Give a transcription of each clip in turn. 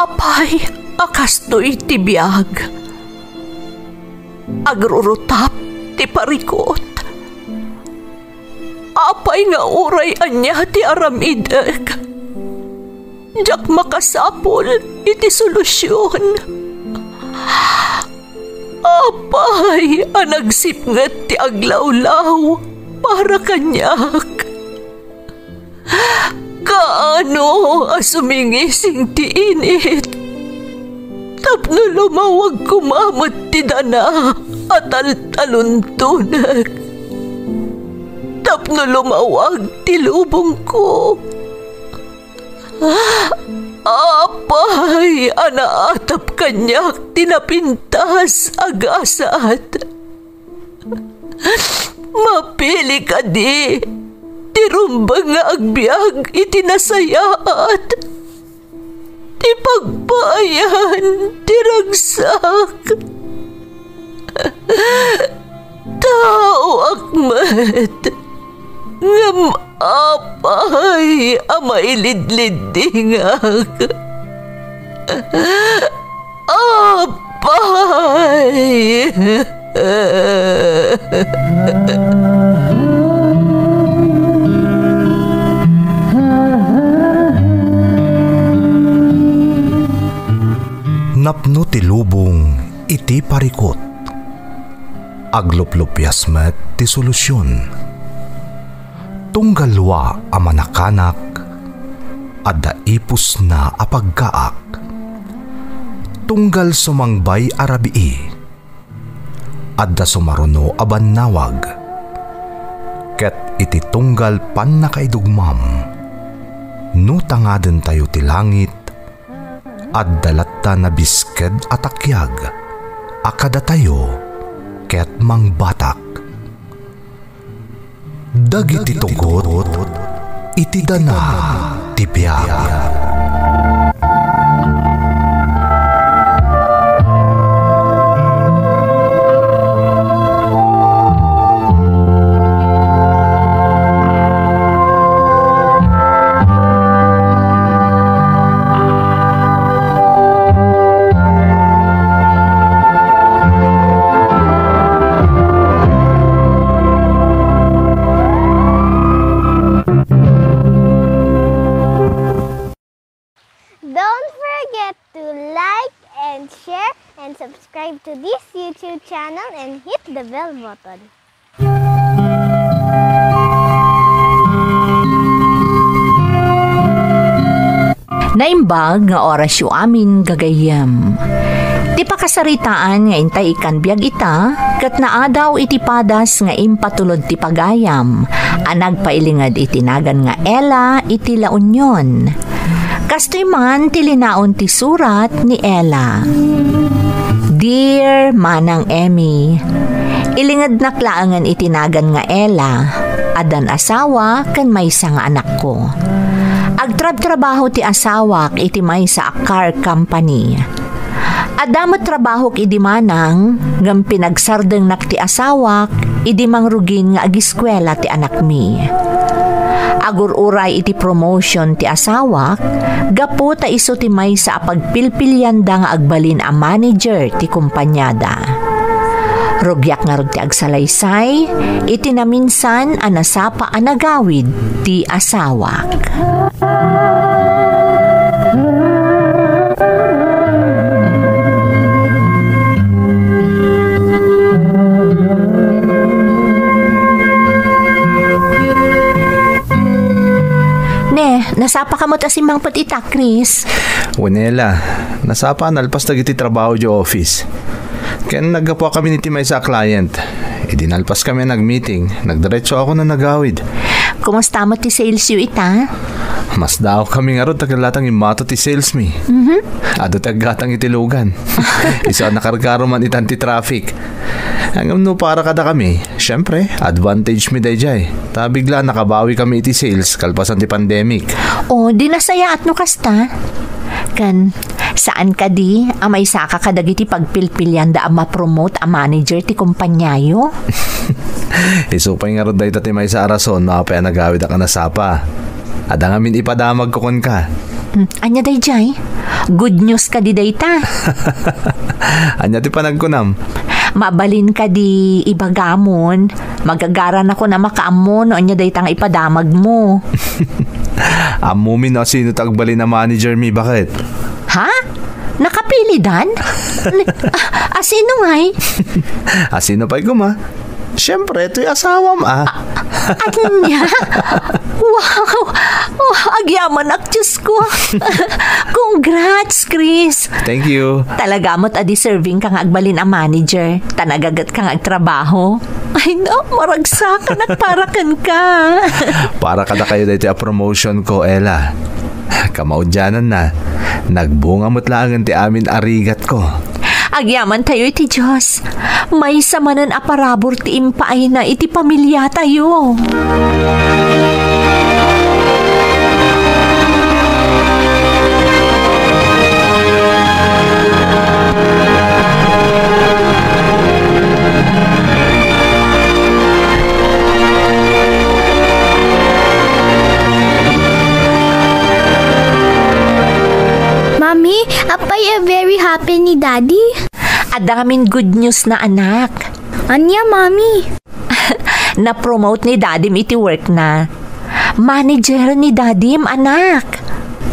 Apay, akastoy ti biyag. Agrurutap ti parikot. Apay nga uray anya ti aramideg. Jak makasapol iti solusyon. Apay, anagsipnget ti aglawlaw para kanyak. Kaano asumingising ti init. Tapno lumawag kumamot ti dana at taluntunag. Tapno lumawag ti lubong ko. Apay, anaatap kanyak tinapintas agasat. Mapili ka di, tirumbang nga agbyag itinasayaat. Ti pagbayan, tiragsak. Tao akmat, ngam apay, amailidlidingak. Apay. Napno ti lubong iti parikot. Agluplupyas met ti solusyon. Tunggalwa a manakanak adda ipus na apagkaak. Tunggal sumangbay arabii adda sumaruno a bannawag. Ket iti tunggal pan nakaidugmam no tangaden tayo ti langit adda latta na bisked atakyag akada tayo ket mangbatak. Dagiti tugot iti dana ti biag. Subscribe to this YouTube channel and hit the bell button. Naimbag nga oras yu amin gagayam. Ti pakasaritaan nga intay ikan biag ita, kat naadaw iti padas nga impatulod ti pagayam, anag pailingad itinagan nga Ella iti La Union. Kastoy man ti linaon ti surat ni Ella. Dear Manang Emmy, ilingad naklaangan itinagan nga Ella, adan asawa kan maysa nga anak ko. Agtrab-trabaho ti asawak iti maysa a car company. Adamot trabaho idi manang ngam pinagsardeng nak ti asawak idi mangrugin nga agiskwela ti anak mi. Agur-uray iti promotion ti asawak, gapo ta iso ti maysa a pagpilpilyanda nga agbalin a manager ti kumpanyada. Rugyak nga rod ti agsalaysay, iti naminsan a nasapa a nagawid ti asawak. Nasapa ka mo ta si Mang Patita, Chris. Wanela, nasapa nalpas dagiti trabaho di office. Kaya naggapo kami ni Timay sa client. Idinalpas kami nag-meeting. Nagdiretso ako na nagawid. Kumusta mo ti sales yu ita? Mas daw kami nga ron tagalatang imato ti sales mi. Ado tagatang itilugan. Isa nakargaro man itan ti traffic. Hanggang no para kada kami, syempre, advantage mi dayjay. Ta bigla nakabawi kami iti sales kalpasan ti pandemic. O, di nasaya at no kasta? Kan, saan ka di? Amay saka kadagiti pagpilpilyan da ma-promote a manager ti kumpanyayo? Isupay nga ron dahi may sa arason, makapaya nagawid ka nasapa. Ada nga min ipadamag ko kon ka. Anya day jay? Good news ka di day ta. Anya ti panagkunam. Mabalin ka di ibagamon. Magagaran ako na makaamon o anya day tang ipadamag mo. Amumin o sino tagbali na manager mi, bakit? Ha? Nakapili dan? Sino ngay? Sino pa'y guma? Siyempre, ito'y asawa ma. At niya? Wow! Oh, agyaman ak, Diyos ko. Congrats, Chris. Thank you. Talaga mo't deserving kang agbalin ang manager. Tanagagat kang agtrabaho. Ay no, maragsakan at parakan ka. Para kada kayo dito a promotion ko, Ella. Kamaudyanan na. Nagbunga mo't lang ti amin arigat ko. Agyaman tayo iti Diyos. May samanan aparabor ti impaay na iti pamilya tayo. Mommy, apay very happy ni Daddy. Adaming good news na anak. Anya, Mommy? Na-promote ni Dadim iti work na. Manager ni Dadim, anak.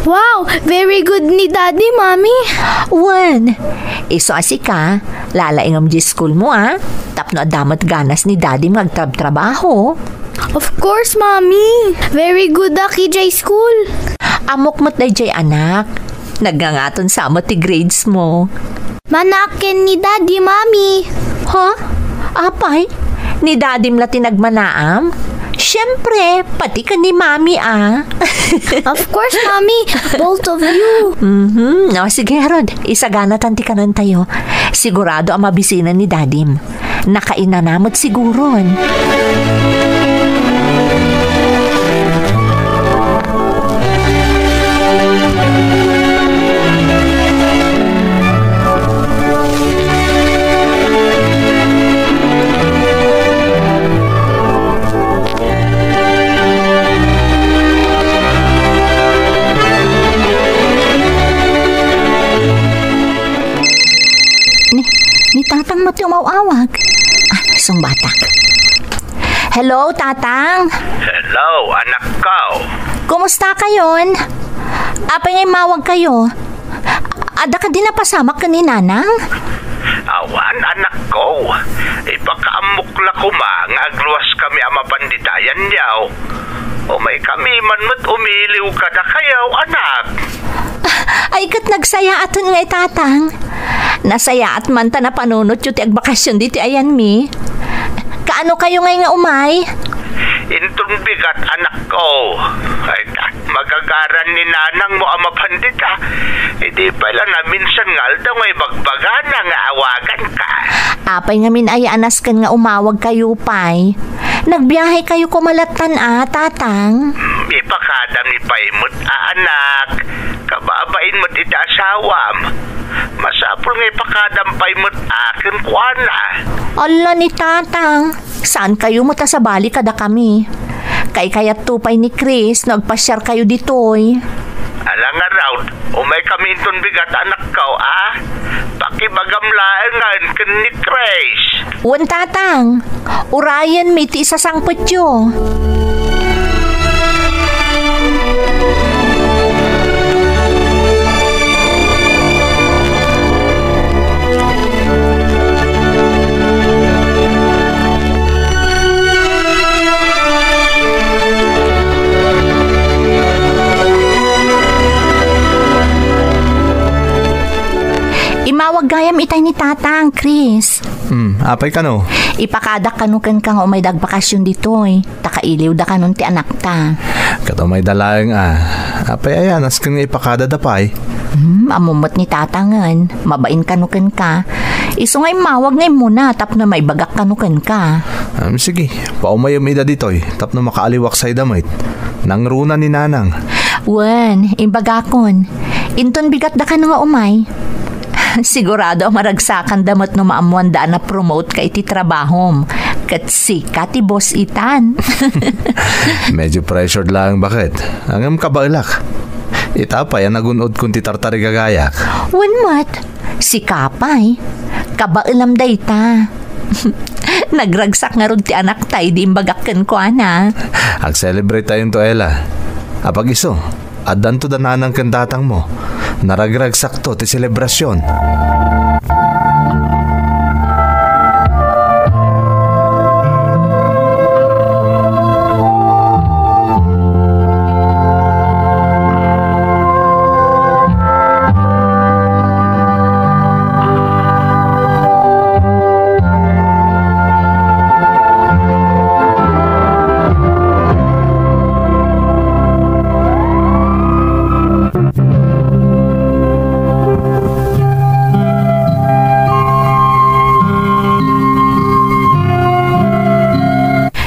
Wow, very good ni Daddy, Mommy. Wan, iso asika, lalaingam di school mo Tapno adamat ganas ni Dadim magtrabaho. Of course, Mommy. Very good J school. Amok mo't na jay anak. Nagngangaton sa mo ti grades mo. Manakin ni Daddy, Mommy. Ha? Apay? Ni Dadim la tinagmanaam? Siyempre, pati ka ni Mami Of course, Mommy. Both of you. No, sige, Herod. Isagana tanti ka nan tayo. Sigurado ang mabisina ni Dadim. Nakainanamot siguron. Ni Tatang mo't umawawag. Isang batak. Hello, Tatang. Hello, anak ko. Kumusta kayon? Apay ngay mawag kayo. Ada ka din napasamak ka ni Nanang? Awan, anak ko. Ipakaamukla ko agluwas kami ama panditayan niyaw. O may kami man mo't umiliw ka na kayaw, anak. Ay kat nagsaya aton ngay Tatang. Nasaya at man ta na panunot yung agbakasyon dito ayan mi. Kaano kayo ngay nga umay? Intun bigat, anak ko. Ay, magagaran ni Nanang mo ama pandita. Hindi pala na minsan nga daw may bagbagan na nga awagan ka. Apay nga min ay anas kan nga umawag kayo pay. Nagbiyahe kayo kumalatan Tatang. Ipakadam ni Paimut anak. Kababain mo't iti asawam. Masapul nga ipakadam Paimut akin kuana. Ala ni Tatang, saan kayo mo ta sa bali kada kami? Kayat tupay ni Chris, nagpasyar kayo ditoy. Alang araw, umay kami intun bigat anak ko, Pakibagamlaan kan ni Chris. Wan Tatang, urayan may ti isasangpot yo. Imawag gayam itay ni Tatang, Chris. Apay ka no? Ipakadak kanukan ka nga umay dagbakasyon ditoy. Takailiw da kanun ti anak ta. Kato may dalayang Apay ayan, as kang ipakada dapay. Amumot ni Tatangan. Mabain kanukan ka. Iso ngay mawag ngay muna tap na may bagak kanukan ka. Sige, paumayam ida ditoy. Tap na makaaliwak sa idamit. Nangruna ni Nanang. Wen, imbagakon. Inton bigat da ka nga umay. Sigurado ang maragsakan damot no maamuan daan na promote ka iti trabahom. Kat sika ti boss itan. Medyo pressured lang, bakit? Angam kabalak. Itapay ang nagunod kung ti tartarigagayak. Wanmat, si Kapay, kabailam day ta. Nagragsak nga ron ti anak tay di imbagakken ko, ana. Ag-celebrate tayong to, Ella. Apag iso, adan to dananang kandatang mo. Naragragsak to ti selebrasyon.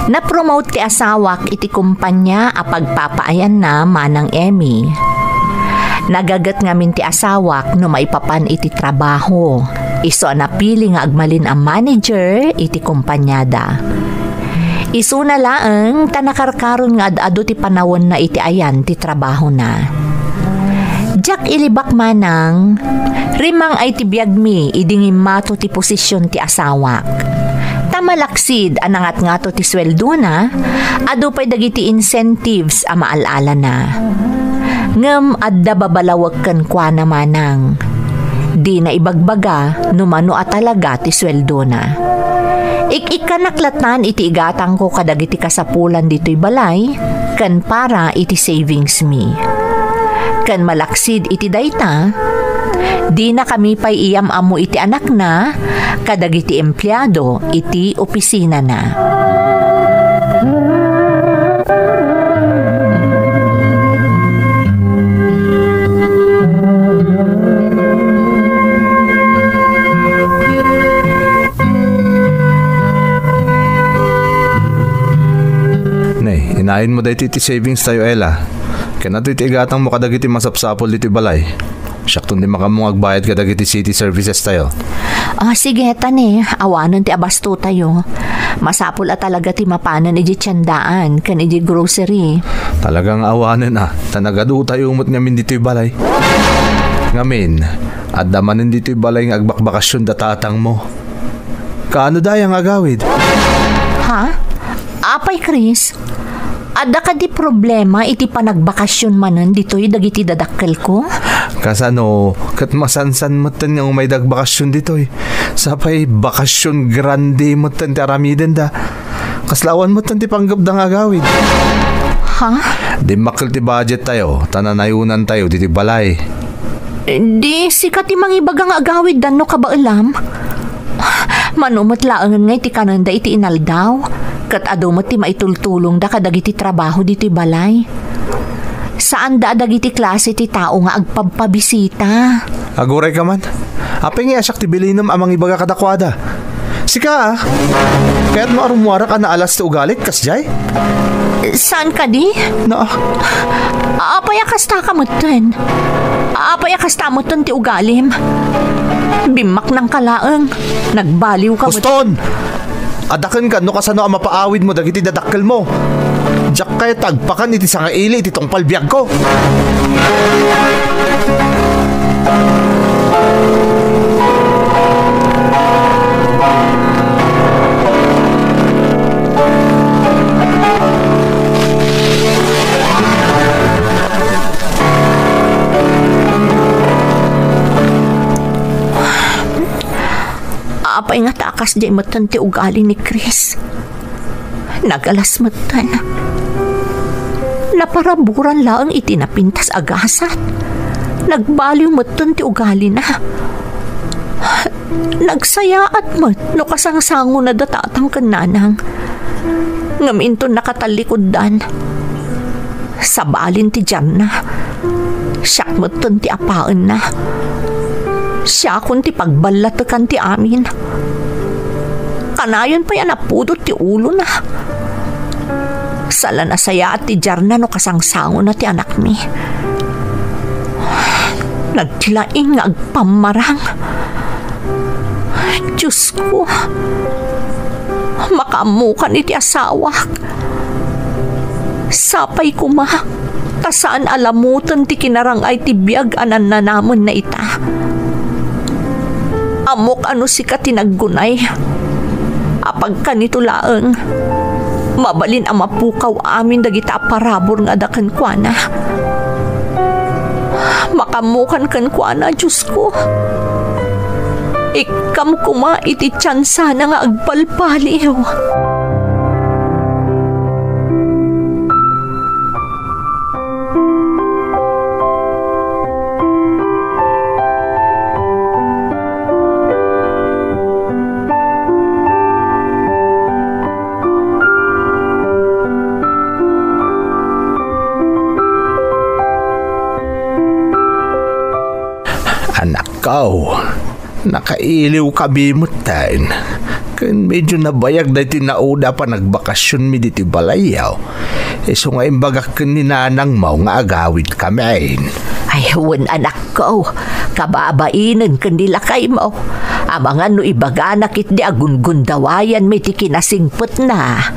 Na-promote ti asawak iti kumpanya a pagpapaayan na manang Emmy. Nagagat ngamin ti asawak no maipapan iti trabaho. Iso napili nga agmalin ang manager iti kumpanyada. Isu na laeng tanakarkaron nga ad-ado ti panawon na iti ayan ti trabaho na. Jak ilibak manang, rimang ay ti biagmi idingin mato ti posisyon ti asawak. Tamalaksid anangat nga to ti sweldo na, adu pa'y dagiti incentives a maalala na. Ngem adda babalawag kan kwa na manang. Di na ibagbaga numano at talaga ti sweldo na. Ikanaklatan iti igatang ko kadagiti kasapulan dito'y balay, kan para iti savings me. Kan malaksid iti dayta, di na kami pa'y iyam amo iti anak na, kadagiti empleyado iti opisina na. Nay, inahin mo dahil iti savings tayo, Ella. Kaya na iti igatang mo kadagiti masapsapol dito balay. Siyaktong di makamong agbayad kadagiti city services tayo. Sige, tani. Awanon ti abasto tayo. Masapul at talaga ti mapanan iji tiyandaan kan iji grocery. Talagang awanan Tanagado tayo umot ngamin dito'y balay. Ngamin, at damanin dito'y balay ng agbakbakasyon datatang mo. Kaano dayang agawid? Ha? Apay, Chris? Ada ka di problema iti panagbakasyon manan dito'y dagiti dadakkel ko? Kasano, kat masansan mo tan yung may dagbakasyon dito'y. Sapay bakasyon grande mo tan ti aramiden da. Kaslawan mo tan ti panggap da nga gawid. Ha? Di makil ti budget tayo, tananayunan tayo diti balay. Di sikat ti mangibagang agawid dan no kabailam. Manumot laangan nga iti kananda iti inaldaw. Kat adumot ti maitultulong da kadagiti trabaho dito'y balay. Saan da dagiti klase ti tao nga agpabpabisita? Aguray ka man. Apay nga asyak ti bilinam amang ibaga kadakwada. Sika kaya't maarumwara ka na alas ti ugalit kasjay? Saan ka di? Na. Apay akasta ka mutan. Apay akasta mutan ti ugalim. Bimak ng kalaang. Nagbaliw ka Puston! Adakan ka no kasano ang mapaawid mo dagiti dadakkel mo. Diyak kaya tagpakan iti sangaili iti tong palbiag ko. Apay nga takas di matan ti ugali ni Chris. Nagalas matan. Naparaburan lang iti napintas agasat. Nagbaliw matan ti ugali na. Nagsayaat mat no kasangsango na datatang kananang. Ngaminton nakatalikod-dan. Sabalin ti dyan na. Siyak matan ti apaan na. Siya kun ti pagbalatakan ti amin. Kanayon pa yan napudot ti ulo na. Sala na saya at ti jarna no kasangsango na ti anak mi. Nagtilaing nga agpamarang. Diyos ko. Makamukan iti asawak. Sapay ko ma. Tasaan alamutan ti kinarangay ti biyag anan na namon na ita. Amok ano si katinaggunay. Apag kanito laeng. Mabalin ang mapukaw amin dagita parabor nga dakan kuana. Makamukan kan kuana, Diyos ko. Ikam kuma iti tsansa na nga agpalpaliw. Anak ko, nakailiw kami mo tayo. Kan medyo nabayag na tinauda pa nagbakasyon mi diti balayaw. So nga imbagak ni nanang mau nga agawid kami. Ay, wan anak ko, kababainan kandila kay mo. Amangan no ibaga nakit di agun-gundawayan may ti kinasingpot na.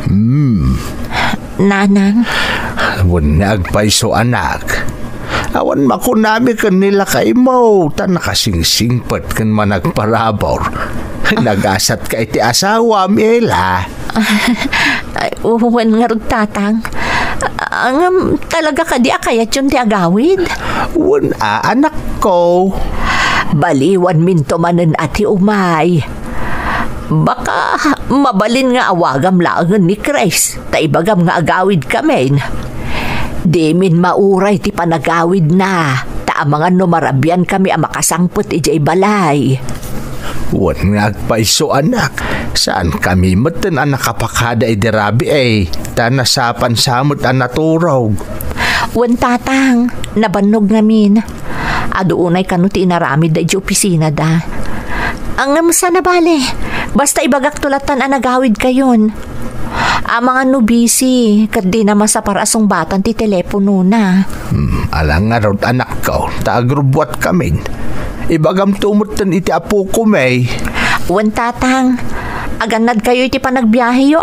Nanang? Wan na agpaiso anak. Awan makunami kanila kay mo, ta nakasingsingpot kan managparabor. Nagasat ka iti asawa, Mela. Uwan nga rin tatang. Talaga ka di akayat yun ti agawid? Wan anak ko. Baliwan minto manen ati umay. Baka mabalin nga awagam laangan ni Chris. Ta ibagam nga agawid kami. Di min mauray ti panagawid na. Ta mga numarabyan kami ang makasangpot ijay balay. Wan nga agpaiso anak. Saan kami matan ang nakapakada idirabi ta nasapan samot ang naturog. Wan tatang, nabanog namin. Adoonay kanuti inaramid da iji opisina da. Ang sana bale, basta ibagak tulatan ang nagawid kayon. Ang mga nubisi, kat di naman sa parasong batan ti telepono na. Alang nga raw anak ko, taagrubwat kami. Ibagam tumutan iti apo ko may. Wan tatang, aganad kayo iti panagbiyahe yo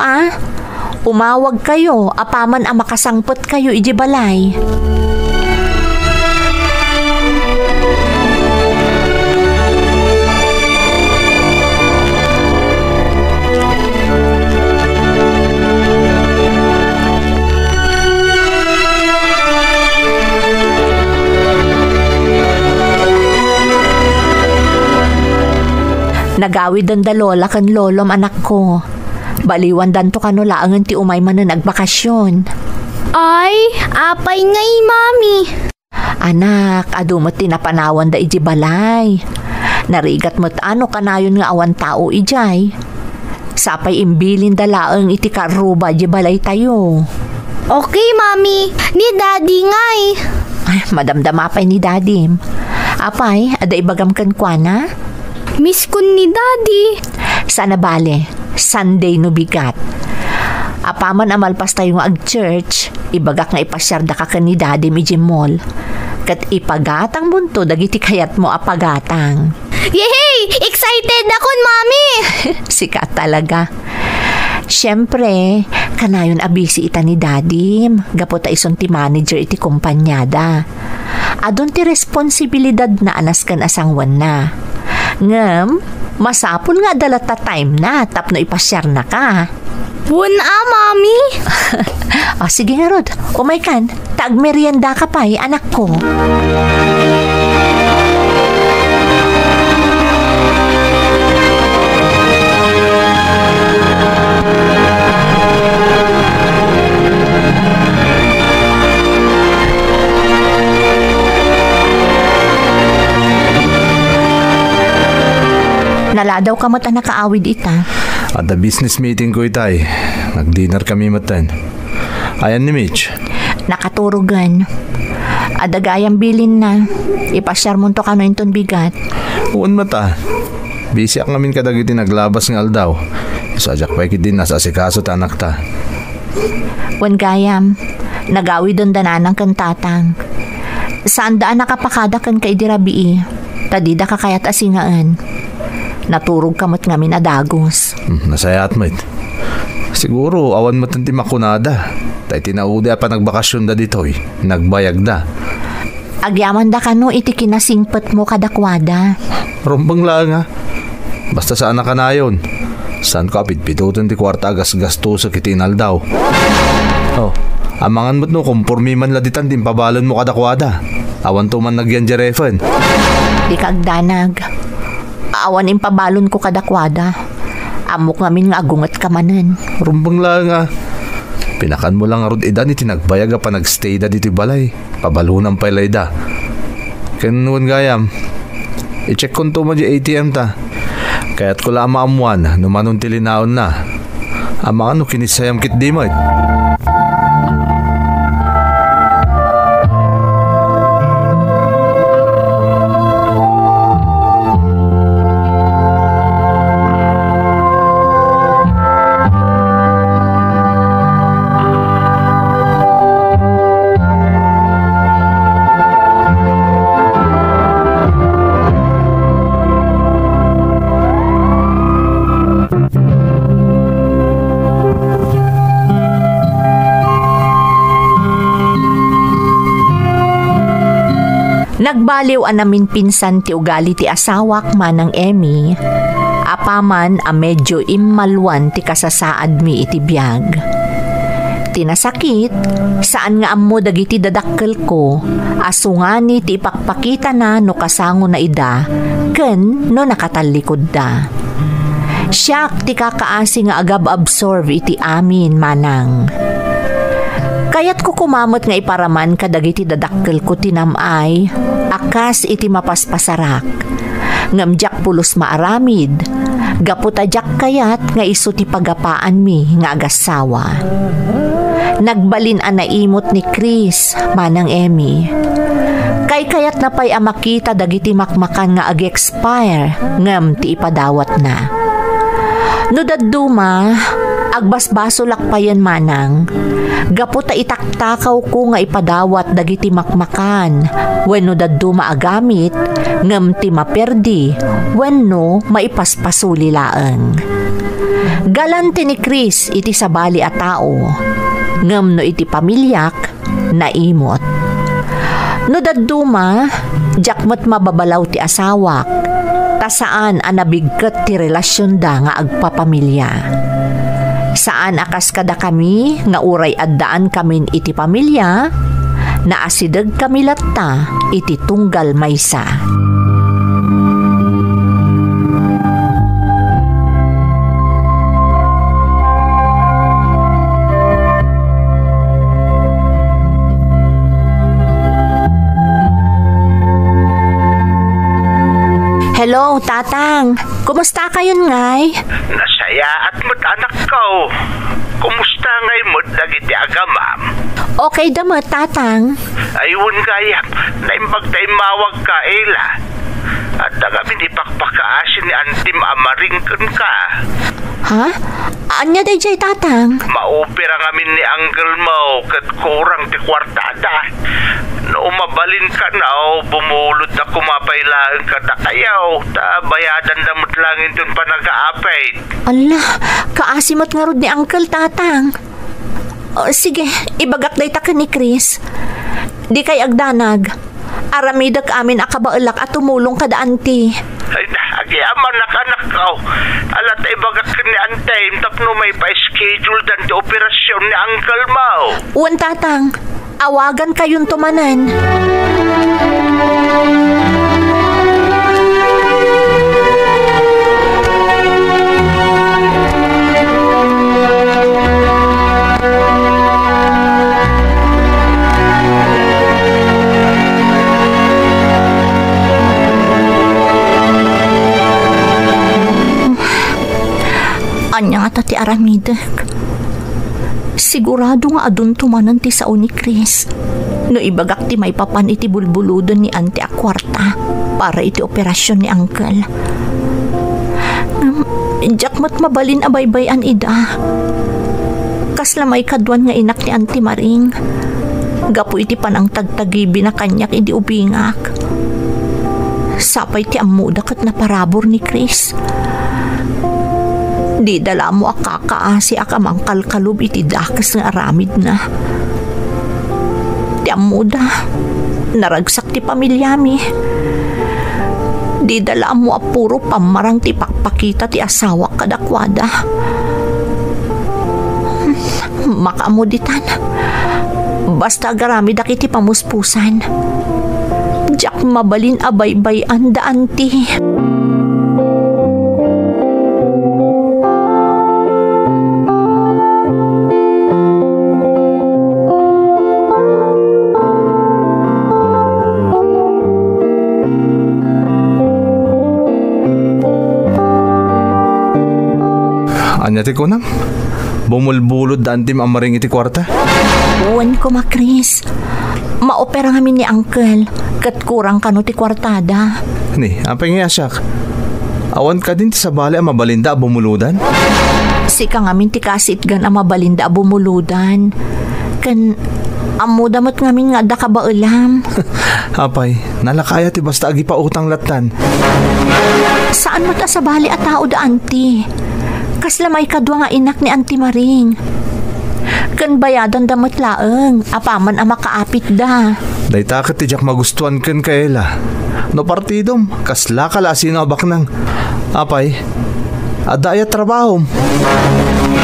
Umawag kayo, apaman ang makasangpot kayo iji balay. Nagawid ang dalola kan lolom anak ko. Baliwan danto kanulaangan ti umay man na nagbakasyon. Ay, apay ngay, mami. Anak, adumot tinapanawan da iji balay. Narigat mo't ano kanayon nga awan tao ijay. Sapay imbilin dalaang iti karuba iji balay tayo. Okay, mami. Ni daddy ngay. Ay, madamdama pa'y ni daddy. Apay, ada ibagam kan kuana? Miss kun ni daddy. Sana bale, Sunday no bigat. Apaman amalpas tayo nga ag-church, ibagak nga ipasyarda ka ni daddy mi mall. Kat ipagatang bunto, dagiti kayat mo apagatang. Yehey! Excited akon, mami! Sikat talaga. Siyempre, kanayon abisi ita ni daddy, gapot ta ison ti manager iti kumpanyada. Adon ti responsibilidad na anas kan asangwan na. Ngam, masapul nga dalata time na tapno ipasyar na ka. Mami. O sige nga Rod, umay kan, tagmerienda ka pa anak ko. Naladaw ka mo't nakaawid ita. At the business meeting ko itay. Nag-dinner kami matan. Ayan ni Mitch. Nakaturugan. Adagayang bilin na. Ipasyar mo to ka no inton bigat. Uwan mata. Busy ak ngamin kadagiti naglabas ng aldaw. Isadyak pa din nasa asikaso ta anak ta. Wan gayam. Nagawi doon dananang kan tatang. Saan daan nakapakada kan kay dirabii. Tadida ka kayat asingaan. Naturog kamot ngamin adagos. Nasayat mo it. Siguro awan mo tanti makunada. Tay tinaudi pa nagbakasyon da ditoy. Nagbayag da. Agyaman da kano iti kinasingpet mo kadakwada. Rumbang lang nga. Basta saan na ka na yun. Saan ka pitpitutin ti kwarta gas-gasto sa kitinal daw. Oh, amangan mo't no kumpurmi man laditan din pabalon mo kadakwada. Awan to man nagyan jerefen. Di ka agdanag. Awan impabalon ko kadakwada. Amok ngamin nga agungat ka manen. Rumbang lang nga. Pinakan mo lang arod idan iti nagbayag pa nagstay da dito balay. Pabalunan pa ilay da. Kanuan gayam. I-check kung to mo di ATM ta. Kaya't ko lang maamuan numanon tilinaon na. Amangan no kinisayam kit di mo. Nagbaliw namin pinsan ti ugali ti asawak manang Emmy. Apaman a medyo immalwan ti kasasaad mi iti biyag. Tinasakit, saan nga ammo dagiti dadakkel ko, asungani ti ipakpakita na no kasango na ida, ken no nakatalikod da. Siyak ti kakaasi nga agab-absorb iti amin manang. Kayat ko kumamot nga iparaman kadagiti dadakkel ko tinamay, akas iti mapaspasarak. Ngamjak pulos maaramid, gaputajak kayat nga iso ti pagapaan mi nga agasawa. Nagbalin naimot ni Chris, manang Emmy. Kayat na pa'y amakita dagiti makmakan nga ag-expire, ngam ti ipadawat na. No dadduma, agbasbaso lakpayan manang, gaputa itaktakaw ko nga ipadawat dagiti makmakan, wenno daddo maagamit, ngem ti maperdi, wenno maipaspasuli laeng. Galante ni Chris iti sabali a tao, ngem no iti pamilyak, naimot. No dadduma, jakmat mababalaw ti asawak, tasaan anabigket ti relasyon da nga agpapamilya. Saan akas kada kami nga uray addaan kamin iti pamilya, naasideg kami latta iti tunggal maysa. Hello, Tatang. Kumusta kayon ngay? Nasaya at mo't anak ko. Kumusta ngay mo't dagiti agamam? Okay damo, Tatang. Ayun gayam, naimbag tayo mawag ka, Ela. At dagamin ipakpakaasin ni Antim amaringkan ka. Ha? Anya day jay, Tatang? Maupira ngamin ni Uncle mo kat kurang ti kwartada. No mabalin ka na bumulot na kumapailaan ka na kayaw. Ta bayadan damot langin dun pa nag-aapay. Ala, kaasimot nga rod ni Uncle, Tatang. O, sige, ibagak day ta ka ni Chris. Di kay agdanag. Aramidak amin akabaulak at tumulong ka daan ti. Ay na, agyaman anak ko. Alat ay bagak ka ni Antay, tapno may pa-schedule dan ti operasyon ni Uncle mo. Uwan, Tatang. Awagan kayong tumanan. Anya nga ti aramidek. Sigurado nga adun tumanan ti sao ni Chris. No ibagak ti may papan iti bulbuludon ni Auntie a kwarta para iti operasyon ni Uncle. Jakmat mabalin a baybayan ida. Kasla may kadwan nga inak ni Auntie Maring. Gapu iti panang tagtagibi na kanyak iti ubingak. Sapay ti amuda kat na parabor ni Chris. Di dala mo akakaasi akamang kalkalub iti dakas nga aramid na. Di amuda, naragsak ti pamilyami. Di dala mo apuro pamarang ti pakpakita ti asawa kadakwada. Makamuditan. Basta garamid akiti pamuspusan. Diyak mabalin abay-bayan daan ti. Anya ti kunam? Bumulbulod daan tim amaring iti kwarta? Uwan ko Chris. Maopera kami ni Uncle. Kat kurang kano ti kwartada. Ni, apay nga asyak. Awan ka din ti sabali ang mabalinda bumuludan? Sika ngamin ti kasitgan ang mabalinda bumuludan. Kan amudamot ngamin nga da ka ba ulam? Apay, nalakaya ti basta agi pa utang latan. Saan mo ta sabali at tao daan ti? Kasla may kadwa nga inak ni Auntie Maring. Kan bayadan damot laeng, apaman ang makaapit da. Dayta ka tijak magustuhan ken kaela. No partidom, kasla kalasin abak nang. Apay, adaya trabaho.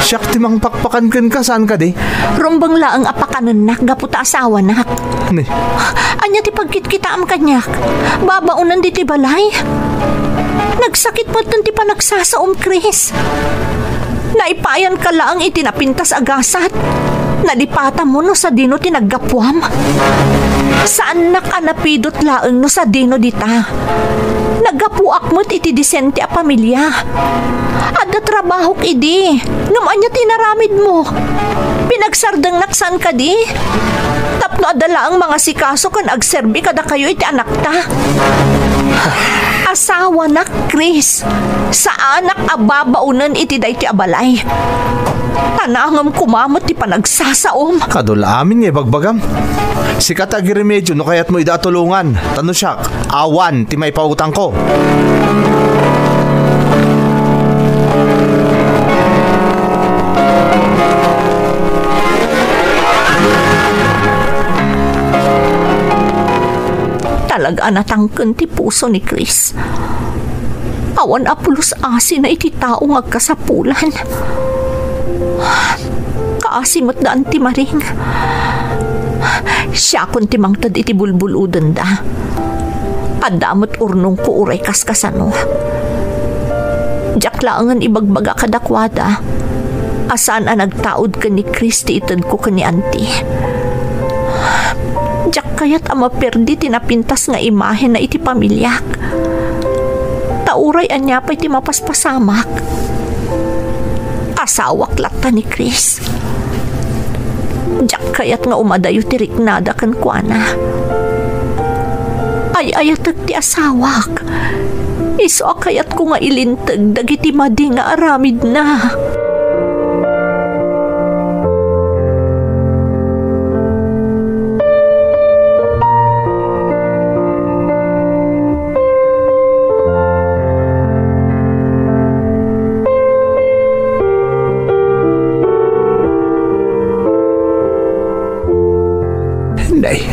Siyak timang pakpakan ken ka, saan ka di? Rumbang laeng apakanan nak, gaputa asawa nak. Ni? Anya ti pagkit-kita am kanyak. Babaunan di ti balay. Nagsakit mo ti panagsasaom, Chris. Naipayan ka lang itinapintas agasat. Nalipata mo no sa dino tinaggapwam. Saan nakanapidot laeng no sa dino dita? Naggapuak mo't iti disente a pamilya. Adda trabahok idi. Ngamanya tinaramid mo. Pinagsardang naksan ka di. Tapno adala ang mga sikaso kan agserbi kada kayo iti anak ta. Asawa na, Chris. Sa anak ababaunan iti day ti abalay. Tanangam kumamot ti panagsasaom. Kadula amin nga bagbagam. Sikat agi remedyo no kaya't mo idatulungan. Tano siya, awan ti may pautang ko. Talaga natangken ti puso ni Chris. Awan apulos asi na iti tao ngagkasapulan. Kaasimot daan ti Maring. Siya kun ti mangtad iti bulbuludan da. Adamot urnong ko uray kaskasano. Diyak laangan ibagbaga kadakwada. Asaan ang nagtaod ka ni Chris ti itad ko ka ni Auntie. Diyak kaya't ama perdi tinapintas nga imahe na iti pamilyak. Tauray anya pa iti mapaspasamak. Asawak lata ni Chris. Diyak kaya't nga umadayo ti riknada kan kuana. Ay ayatag ti asawak. Iso kaya't ko nga ilintag dagiti madi nga aramid na.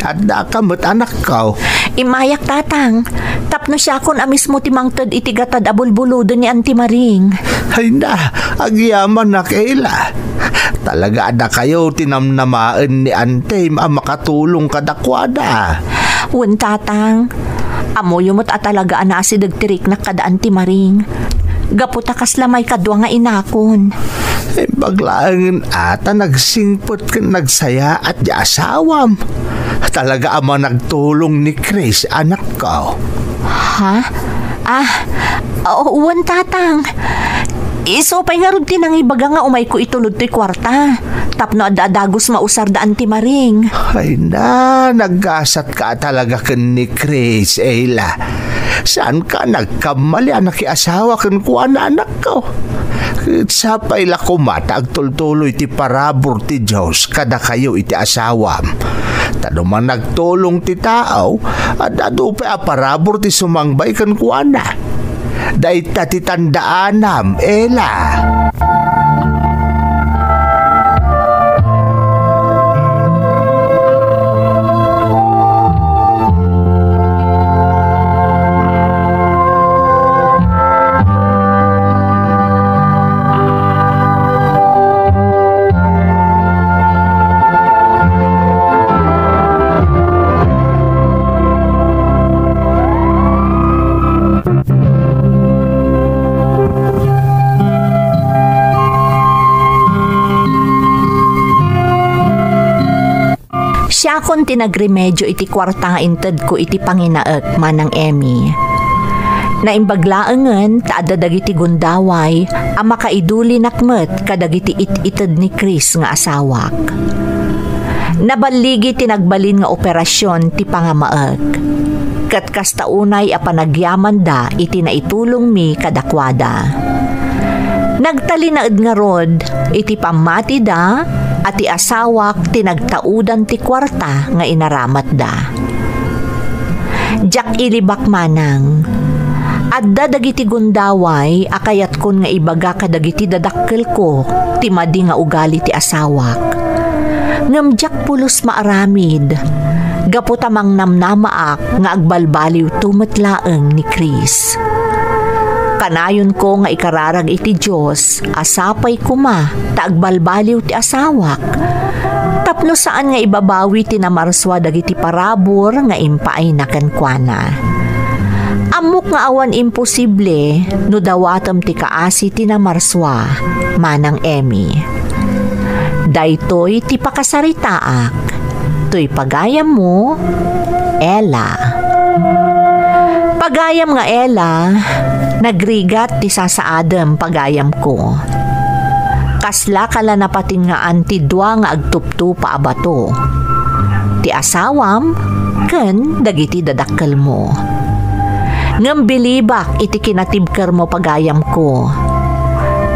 Adda ka mo't anak ko. Imayak tatang. Tapno siya kon amis mo timangtad itigatad abulbuludo ni Auntie Maring. Ay na, agyaman na kaila. Talaga ada kayo tinamnamaan ni Ante makatulong kadakwada. Wen tatang. Amoyo mo't atalaga na si dagtirik na kada Auntie Maring. Gaputa kaslamay kadwa nga inakon. Baglaan ata nagsingpot ka nagsaya at di asawam. Talaga ama nagtulong ni Chris, anak ko. Ha? Uwan tatang. Iso pa'y nga rin tinangibaga nga umay ko itulod to'y kwarta. Tapno adadagos mausar da Auntie Maring. Ay na, naggasat ka talaga kan ni Chris, Ella. Saan ka nagkamali anak asawa kan kuha na anak ko? Sa paila kumata agtultuloy ti parabor ti Diyos kada kayo iti asawam. Tano man nagtulong ti tao at ado pa parabor ti sumangbay kan kuha na. Dahil tatitandaan Ela. Siya kon tinagremedyo iti kwarta nga inted ko iti panginaek manang Emmy. Naimbaglaengen taada dagiti gundaway ang makaiduli nakmet kadagiti it-ited ni Chris nga asawak. Nabaligi tinagbalin nga operasyon ti pangamaek. Kat kastaunay a panagyaman da iti naitulong mi kadakwada. Nagtalinaed nga rod iti pamati da at ti asawak tinagtaudan ti kwarta nga inaramat da. Jak ilibak manang. Adda dagiti gundaway akayat kon nga ibaga kadagiti dadakkel ko ti madi nga ugali ti asawak. Ngem jak pulos maaramid. Gaputamang namnamaak nga agbalbaliw tumetlaeng ni Chris. Kanayon ko nga ikararag iti Diyos, asapay kuma, taagbalbaliw ti asawak. Tapno saan nga ibabawi ti namarswa dagiti parabor nga impaay nakankwana. Amok nga awan imposible, no dawatam ti kaasi ti namarswa, manang Emmy. Daytoy ti pakasaritaak, to'y pagayam mo, Ella. Pagayam nga Ella, nagrigat ti sasaadem pagayam ko. Kasla kala napatin nga antidwa nga agtupto pa abato. Ti asawam, ken dagiti dadakkel mo. Ngem bilibak iti kinatibker mo pagayam ko.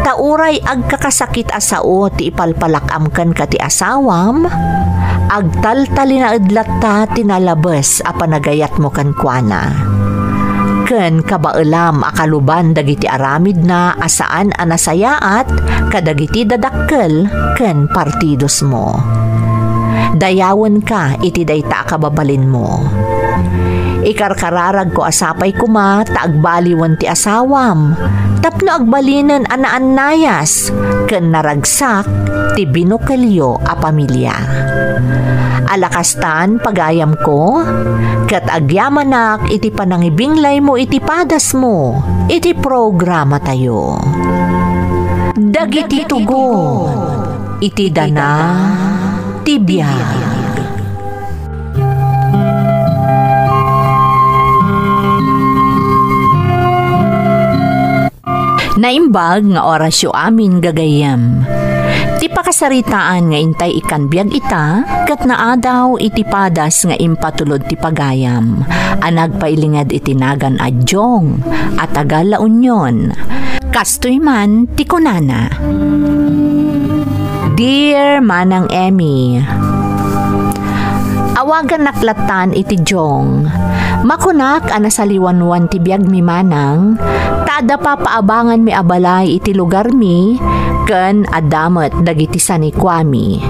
Tauray agkakasakit asao ti ipalpalakam ken ka ti asawam, agtaltali na adlatta tinalabes a panagayat mo kankwana. Ken kabaelam akaluban dagiti aramid na asaan anasayaat kadagiti dadakkel ken partidos mo. Dayawen ka iti dayta kababalin mo. Ikarkararag ko asapay kuma taagbaliwan ti asawam. Tapno agbalinen anaan nayas ken naragsak ti binukelyo a pamilya. Alakastan pagayam ko ket agyamanak iti panangibinglay mo iti padas mo iti programa tayo. Dagiti tugo iti dana ti biag. Naimbag nga orasyo amin gagayam. Ti pakasaritaan nga intay ikan biag ita, kat naadaw iti padas nga impatulod ti pagayam. Anag pailingad itinagan a Jong at tagal la Union. Kastoy man ti kunana. Dear Manang Emmy, awagan naklatan iti Jong. Makunak anasaliwanwan ti biag mi manang, tada pa paabangan mi abalay iti lugar mi, ken adamet dagiti sanikwami.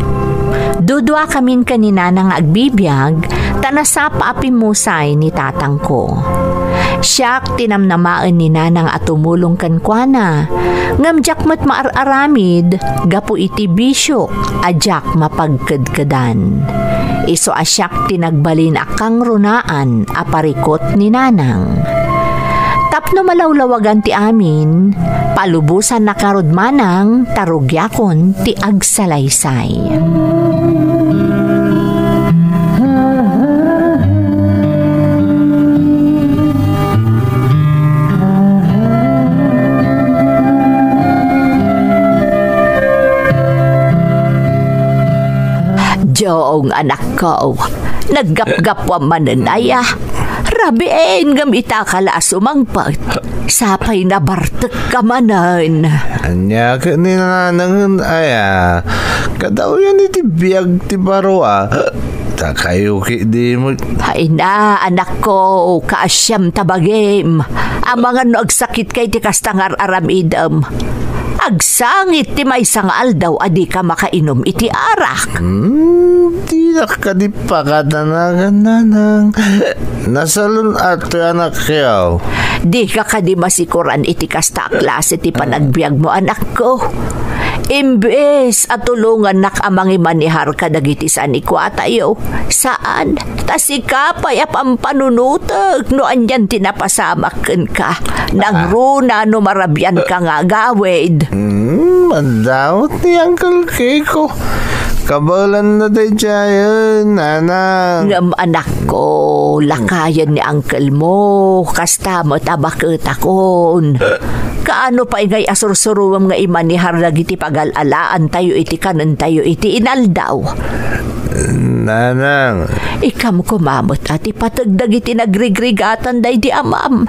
Dudwa kamin kanina nga agbibiyag, tanasa paapimusay ni tatang ko. Siyak tinamnamaan ni nanang at tumulong kankwana, ngamjak mat maararamid, gapu iti bisyo, ajak mapagkadkadan. Iso asyak tinagbalin akang runaan aparikot ni nanang. Tapno malawlawagan ti amin, palubusan nakarod manang tarugyakon ti agsalaysay. Jong anak ko, naggap-gap wa mananaya, Rabiin gamita kala sumangpat. Sapay na bartek ka manan. Anya ka ni nanang aya. Kadaw yan iti biyag ti baro Takayo ki di mo. Hay na, anak ko, kaasyam tabagim. Ang mga no agsakit kay ti kastangar aramidam. Agsangit ti may sangal daw adi ka makainom iti arak. Tidak ka di pa katanagan nanang. Nasalun ato anak kayaw. Di ka kadi masikuran iti kasta klase ti panagbiag mo anak ko. Imbes at tulungan nak amangi manihar ka dagiti sa ni tayo. Saan? Tasikapay apang panunutag no anyan tinapasamaken ka. Nagruna no marabyan ka nga gawid. Mandawat ni Uncle Kiko. Kabalan na tayo dyan, nanang. Ngam anak ko, lakayan ni uncle mo, kasta mo tabakit akon. Kaano pa ingay asursuruwam nga imanihar lagi ti pagalalaan tayo iti kanan tayo iti inaldaw. Nanang. Ikam kumamot at ipatagdag iti nagrigrigatan day di amam.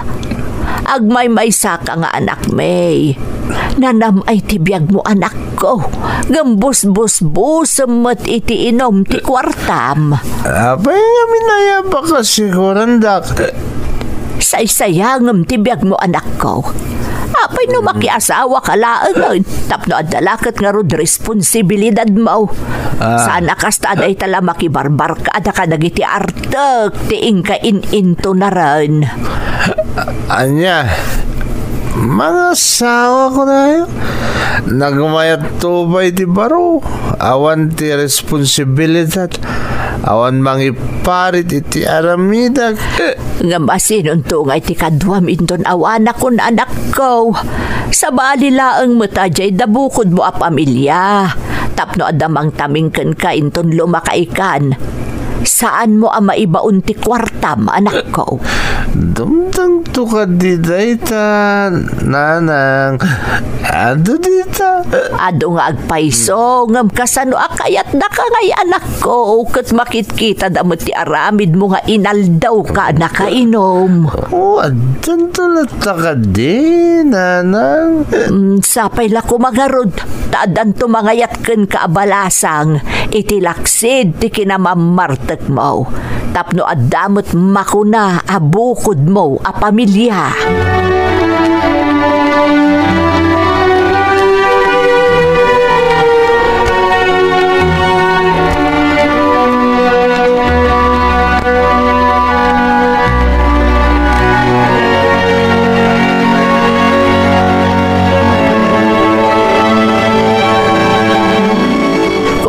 Agmay may saka nga anak may. Nanam ay tibiyag mo anak ko. Gambus-bus-bus mat iti inom ti kwartam. Apay nga minaya pa kasi kurandak. Say-sayangam tibiyag mo anak ko. Apay no makiasawa ka laang. Tapno adalakat nga rod responsibilidad mo. Sana kasta aday tala makibarbar ka ada ka nagiti artek. Tiing ka in-into na rin. Anya, mga sawa ko na yun. Nagmayat tubay di baro. Awan ti responsibilidad. Awan mangiparit iti aramidag. Nga masin unto nga iti kadwam inton awan akon anak ko. Sa balilaang matajay dabukod mo a pamilya. Tapno adamang tamingken ka inton lumakaikan. Saan mo ang maibaon ti kwartam, anak ko? Dumtang to ka di dayta, nanang. Ado dita. Ado nga agpaiso, ngam kasano akayat na ka ngay anak ko. Kat makitkita damot ti aramid mo nga inaldaw ka nakainom. Adyan tulata ka di, nanang. Sapay la ko magarod. Taadan to mangayat ken kaabalasang. Itilaksid ti kinamamartek mo. Tapno adamot makuna abukod mo a pamilya.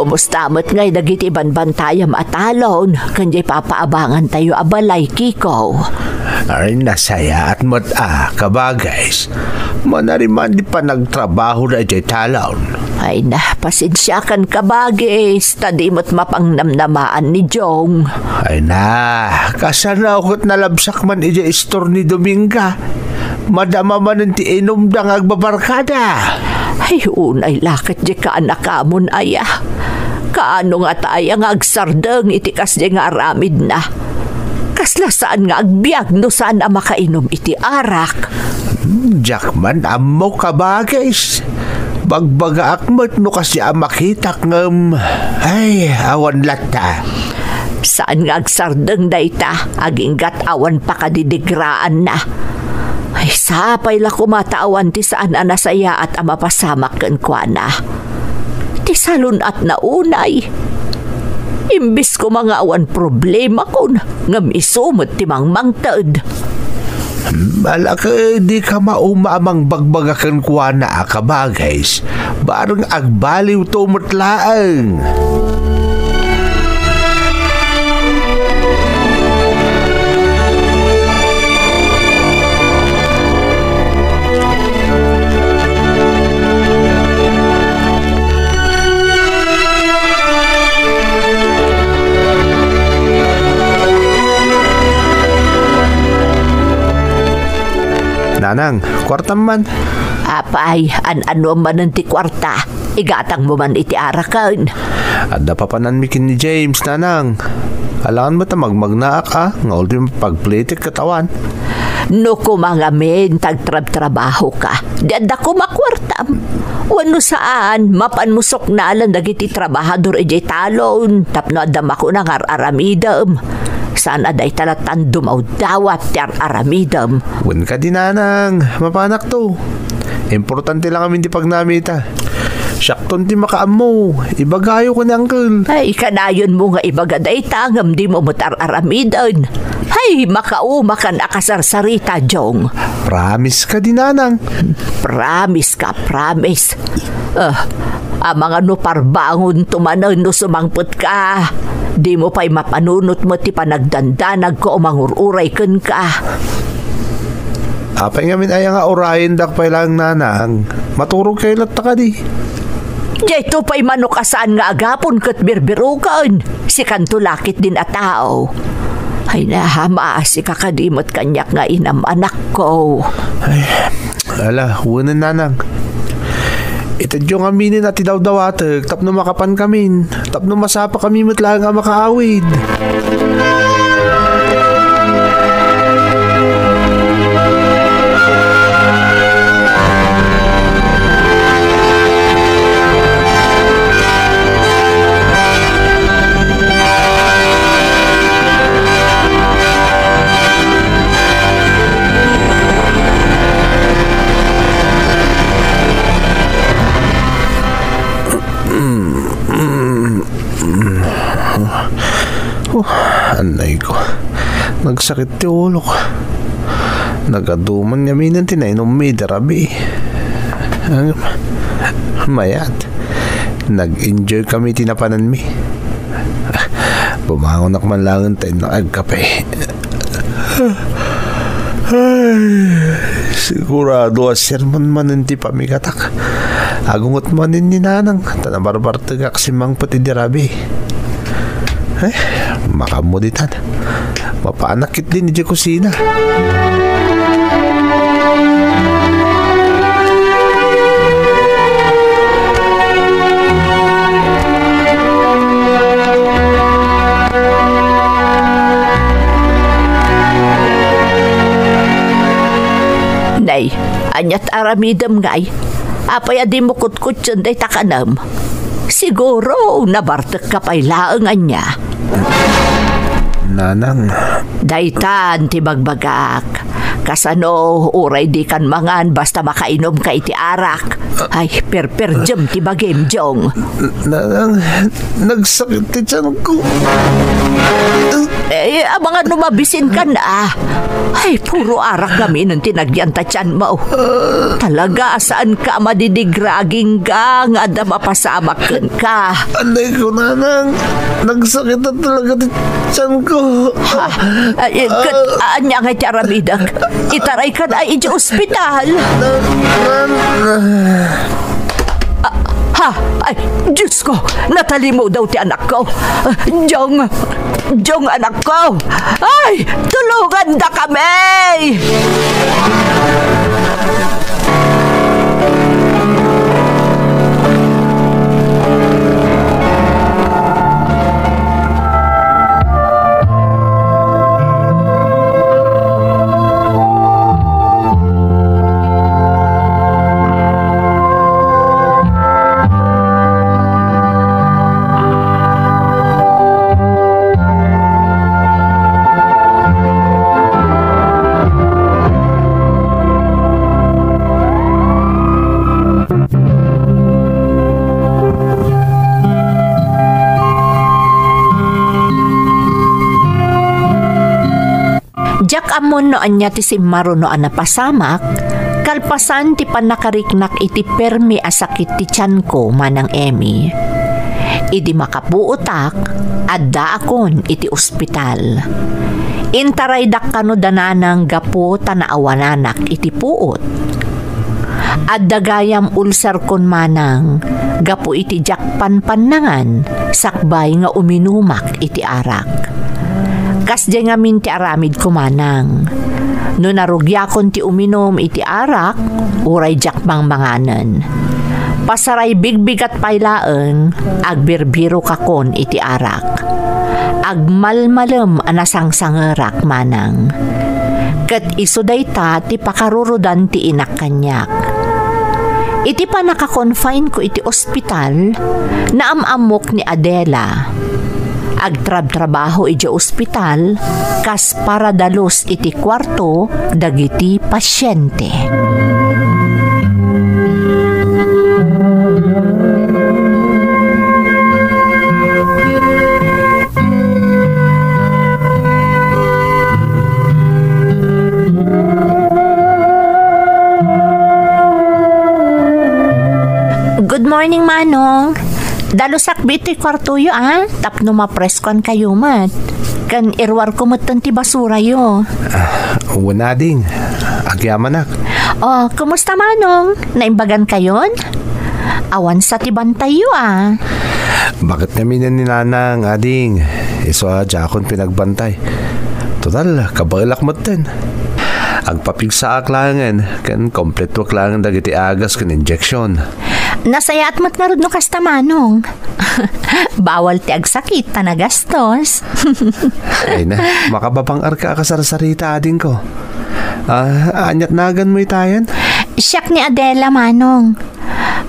Mustamot ngay dagiti banbantayam atalon, kanjay papaabangan tayo abalay, Kiko. Ay nasaya at kabagays. Manariman di pa nagtrabaho na jay talon. Ay na, pasensyakan kabagis, tadi mo't mapangnamnamaan ni Jong. Ay na, kasana akot nalabsak man ija istor ni Dominga. Madama man ti inom dang agbabarkada. Ay unay lakit di ka anak amon ayah. Kaano nga tayo nga agsardeng itikas di nga aramid na. Kasla saan nga agbiag no saan na makainom iti arak. Jakman amo kabagis. Bagbaga akmat no kasi amakitak ngam. Ay, awan lata. Saan nga agsardeng dayta, aginggat awan pa kadidigraan na. Ay sapay la kumatawan ti saan anasaya at amapasamak ken kuana. Ti salon at naunay. Imbis ko mga awan problema ko ngam isumot ti mangmangtad. Malaka di ka maumamang bagbagakan kuana kabagays. Barang agbaliw tumutlaang. Nanang, kwartam man. Apay, ano man ang ti kwarta, igatang mo man iti arakan. Adda pa pananmikin ni James, nanang. Alangan mo ta magmagnaak nga ulit pagplitik katawan. No kumangamin, tagtrab-trabaho ka. Diyan ko makwartam. Wano saan, mapanmusok na lang dagiti trabahador ejay talon. Tapno adam ako ng aramidam. Saan aday talatan dumaw dawat ti aramidam. Wan ka din, nanang. Mapanak to. Importante lang kami di pagnamita. Syakton ti makaamo. Ibagayo ko ni uncle. Ay, kanayon mo nga ibagaday tangam di mo mutar-aramidan. Ay, makaumakan akasarsarita, Jong. Promise ka din, nanang. Promise ka, promise. Ang mga nuparbangon tumanon no sumangpot ka. Di mo pa'y mapanunot mo ti panagdandanag ko o mangururay kun ka. Apay ngamin ay nga orayin dak pa'y lang, nanang. Maturog kayo latta ka di. Diyay to pa'y manukasaan nga agapon kat birbirukan. Si kantulakit din a tao. Ay nahama si kakadimot kanyak nga inam anak ko. Ay, ala, huwanan, nanang. Itadyo nga minin at idaw-dawatag, tapno makapan kamin, tapno masapa kami matlang nga makaawid. Anay ko, nagsakit ti ulo ko. Nagaduman nga minan tinainom mi darabi. Mayat, nag-enjoy kami tinapanan mi. Bumangon man lang tayo nakagkape. Ay, sigurado sermon man hindi pa migatak. Agungot man ni nanang, tanabarbar tagak si mang pati dirabi. Eh, makamuditan. Mapanakit din di kusina. Nay, anyat aramidam ngay. Apay adi mo kutkut yun day takanam. Siguro nabartek ka pa'y laangan niya. Nanang. Daytan ti bagbagak. Kasano uray di kan mangan basta makainom ka iti arak. Ay perperjem ti bagim, Jong. Nanang, nagsakit ti tiyan ko. Eh, mga numabisin ka na. Ay, puro arak kami nung tinagyan ta tiyan mo. Talaga, saan ka madidigraging ka nga da mapasamak ka? Anday ko, nanang. Nagsakit na talaga ti tiyan ko. Anya nga tiaramidak. Itaray ka na iti ospital. Ay, Diyos ko, natalimu daw ti anak ko. Jong, anak ko. Ay, tulungan da kami. Jak amon no anya ti simmaro no anapasamak, kalpasan ti panakariknak iti permi asakit ti tiyan ko manang Emmy. Idi makapuutak, adda akon iti ospital. Intaray dakkano dananang gapo tanaawananak iti puot. Adda gayam ulsar kon manang, gapo iti jakpan pannangan, sakbay nga uminumak iti arak. Kas di ngamin ti aramid kumanang. No narugyakon ti uminom iti arak, uray jak manganan. Pasaray bigbig at pailaan, agbirbiro kakon iti arak. Agmalmalem anasangsangerak manang. Kat iso dayta ti pakarurudan ti inak kanyak. Iti pa nakakonfine ko iti ospital na amamok ni Adela. Agtrab-trabaho iti ospital kas para dalos iti kwarto dagiti pasyente. Good morning, Manong. Dalusak bito'y kwarto yo, tapno mapreskon kayo mat. Kan irwar ko matan ti basura yo. Wala ding. Agyaman nak. Oh, kumusta, Manong? Naimbagan kayon? Awan sa ti bantay yo, Bakit namin yan ni Nanang, ading? Iso akon pinagbantay. Total, kabalak mo din. Agpapigsa aklangan, kan kompleto aklangan dagiti agas kan injection. Nasayat mo't nga no kasta, Manong. Bawal ti agsakit na gastos. Ay na, makababang arka kasarsarita ading ko. Anyat nagan mo itayan? Siyak ni Adela, Manong.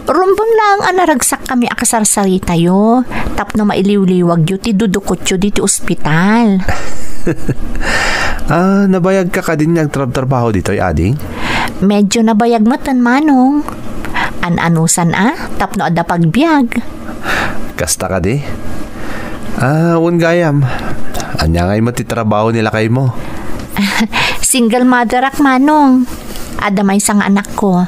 Rumbang lang naragsak kami akasarsarita yo. Tapno mailiw-liwag yo ti dudukot yo diti ospital. Nabayag ka din nagtrabaho dito, ading? Medyo nabayag matan, Manong. An-anusan tapno adda pagbiag. Kasta ka di? Gayam. Anya ngay matitrabaho nila kay mo? Single mother ak, Manong. Ada may isang anak ko.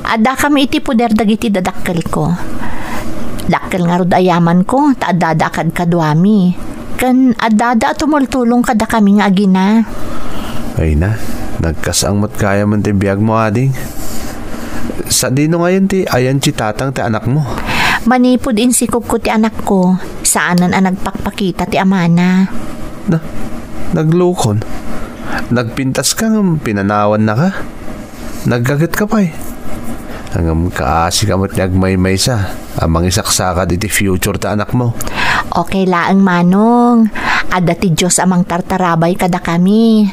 Ada kami iti puder dagiti dadakkel ko. Dakkel nga rod ayaman ko, ta adada kad kadwami. Kan adada tumultulong kada kami nga agina. Ay na, nagkasang matkaya man ti biyag mo, ading. Sa dino ngayon ti ayan ti tatang ti anak mo? Manipod insikop ko ti anak ko. Saanan nagpakpakita ti amana. Naglukon? Nagpintas ka ng pinanawan na ka? Naggagat ka pa Hanggang kaasi ka mo't nagmaymay sa amang isaksakad iti future ta anak mo. Okay laang, Manong. Ada ti Diyos amang tartarabay kada kami.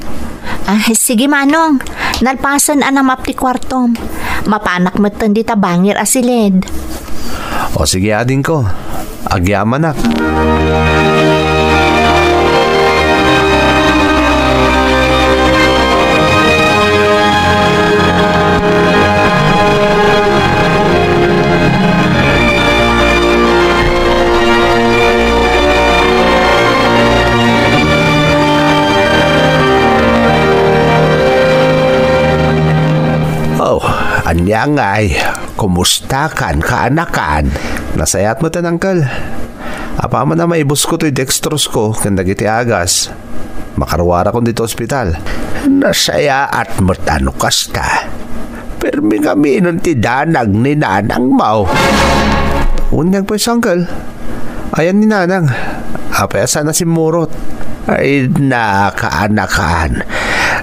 Sige, Manong. Nalpasan anamap ti kwartom. Mapanak matan di tabangir asilid. O sige, ading ko. Agyaman nak. Anya ngay, kumusta kan kaanakan? Nasayat mo tan, Uncle. Apa man na maibos ko to'y dextrose ko kanda giti agas. Makarwara ko dito ospital. Nasayaat mo tano kasta. Permi kami nun ti danag ni Nanang Mau. Unyag po Uncle. Ayan ni Nanang. Apa sana si Murot. Ay nakaanakan.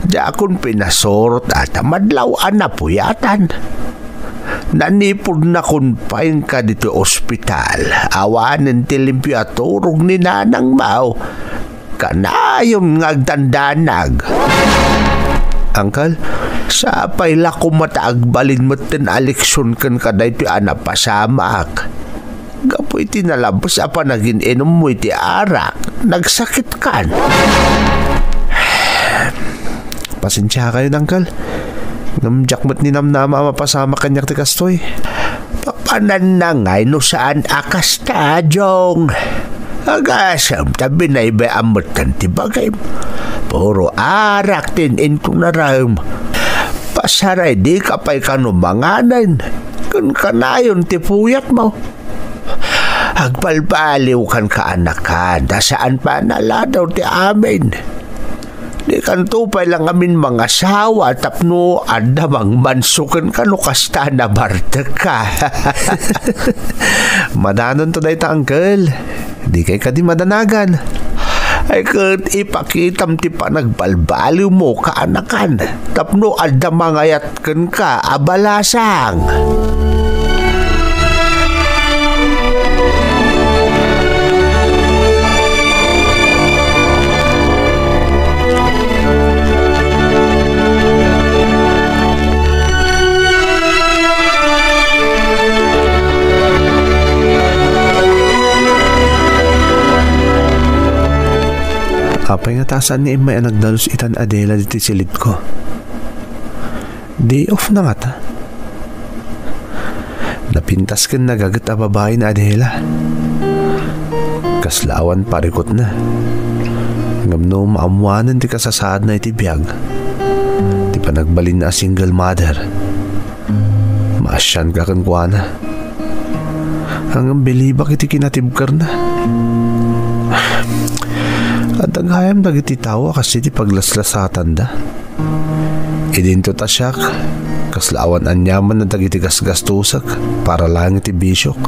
Jakon pinasorot at madlawan na puyatan. Nanipod na kun pain ka dito ospital. Awanin ti limpyaturog ni Nanang Mau. Kanayon ngagdandanag. Uncle, sapay la kumataag balin mo tin aleksyon kan kaday ti anapasamak. Gapoy tinalabos apa naging inom mo iti arak. Nagsakit kan. Pasensya kayo, Uncle. Namjakmat ni Namnama mapasama kanyak ti kastoy. Papanan na ngay no saan akas ta, Jong. Agasam tabi na iba amot kan ti bagay. Puro arak tin intong naram. Pasaray di kapay kanumanganan. Kun kanayon ti puyat mo. Agbalbaliw kan kaanakan. Da saan pa naladaw ti amin. Di kan tupay lang amin mga asawa tapno adamang mansukan ka no kasta na bartek ka. Madanon to day ta, Uncle. Di kay ka di madanagan. Ay kat ipakitam ti panagbalbaliw mo kaanakan. Tapno adda mangayat ken ka abalasang. Apay nga tasan ni Emma ang nagdalus itan Adela diti silid ko. Day off na nga ta. Napintas kan nagagat a babae na Adela. Kaslawan parikot na. Ngamno maamuanan ti kasasaad na iti biyag. Ti panagbalin na single mother. Maasyan ka kan kuha na. Hanggang bilibak iti kinatibkar na. At naghayam dagiti tawa kasi ti paglaslasatan da. Idinto ta siyak, kaslawan anyaman na dagiti gasgastusak para lang iti bisyok.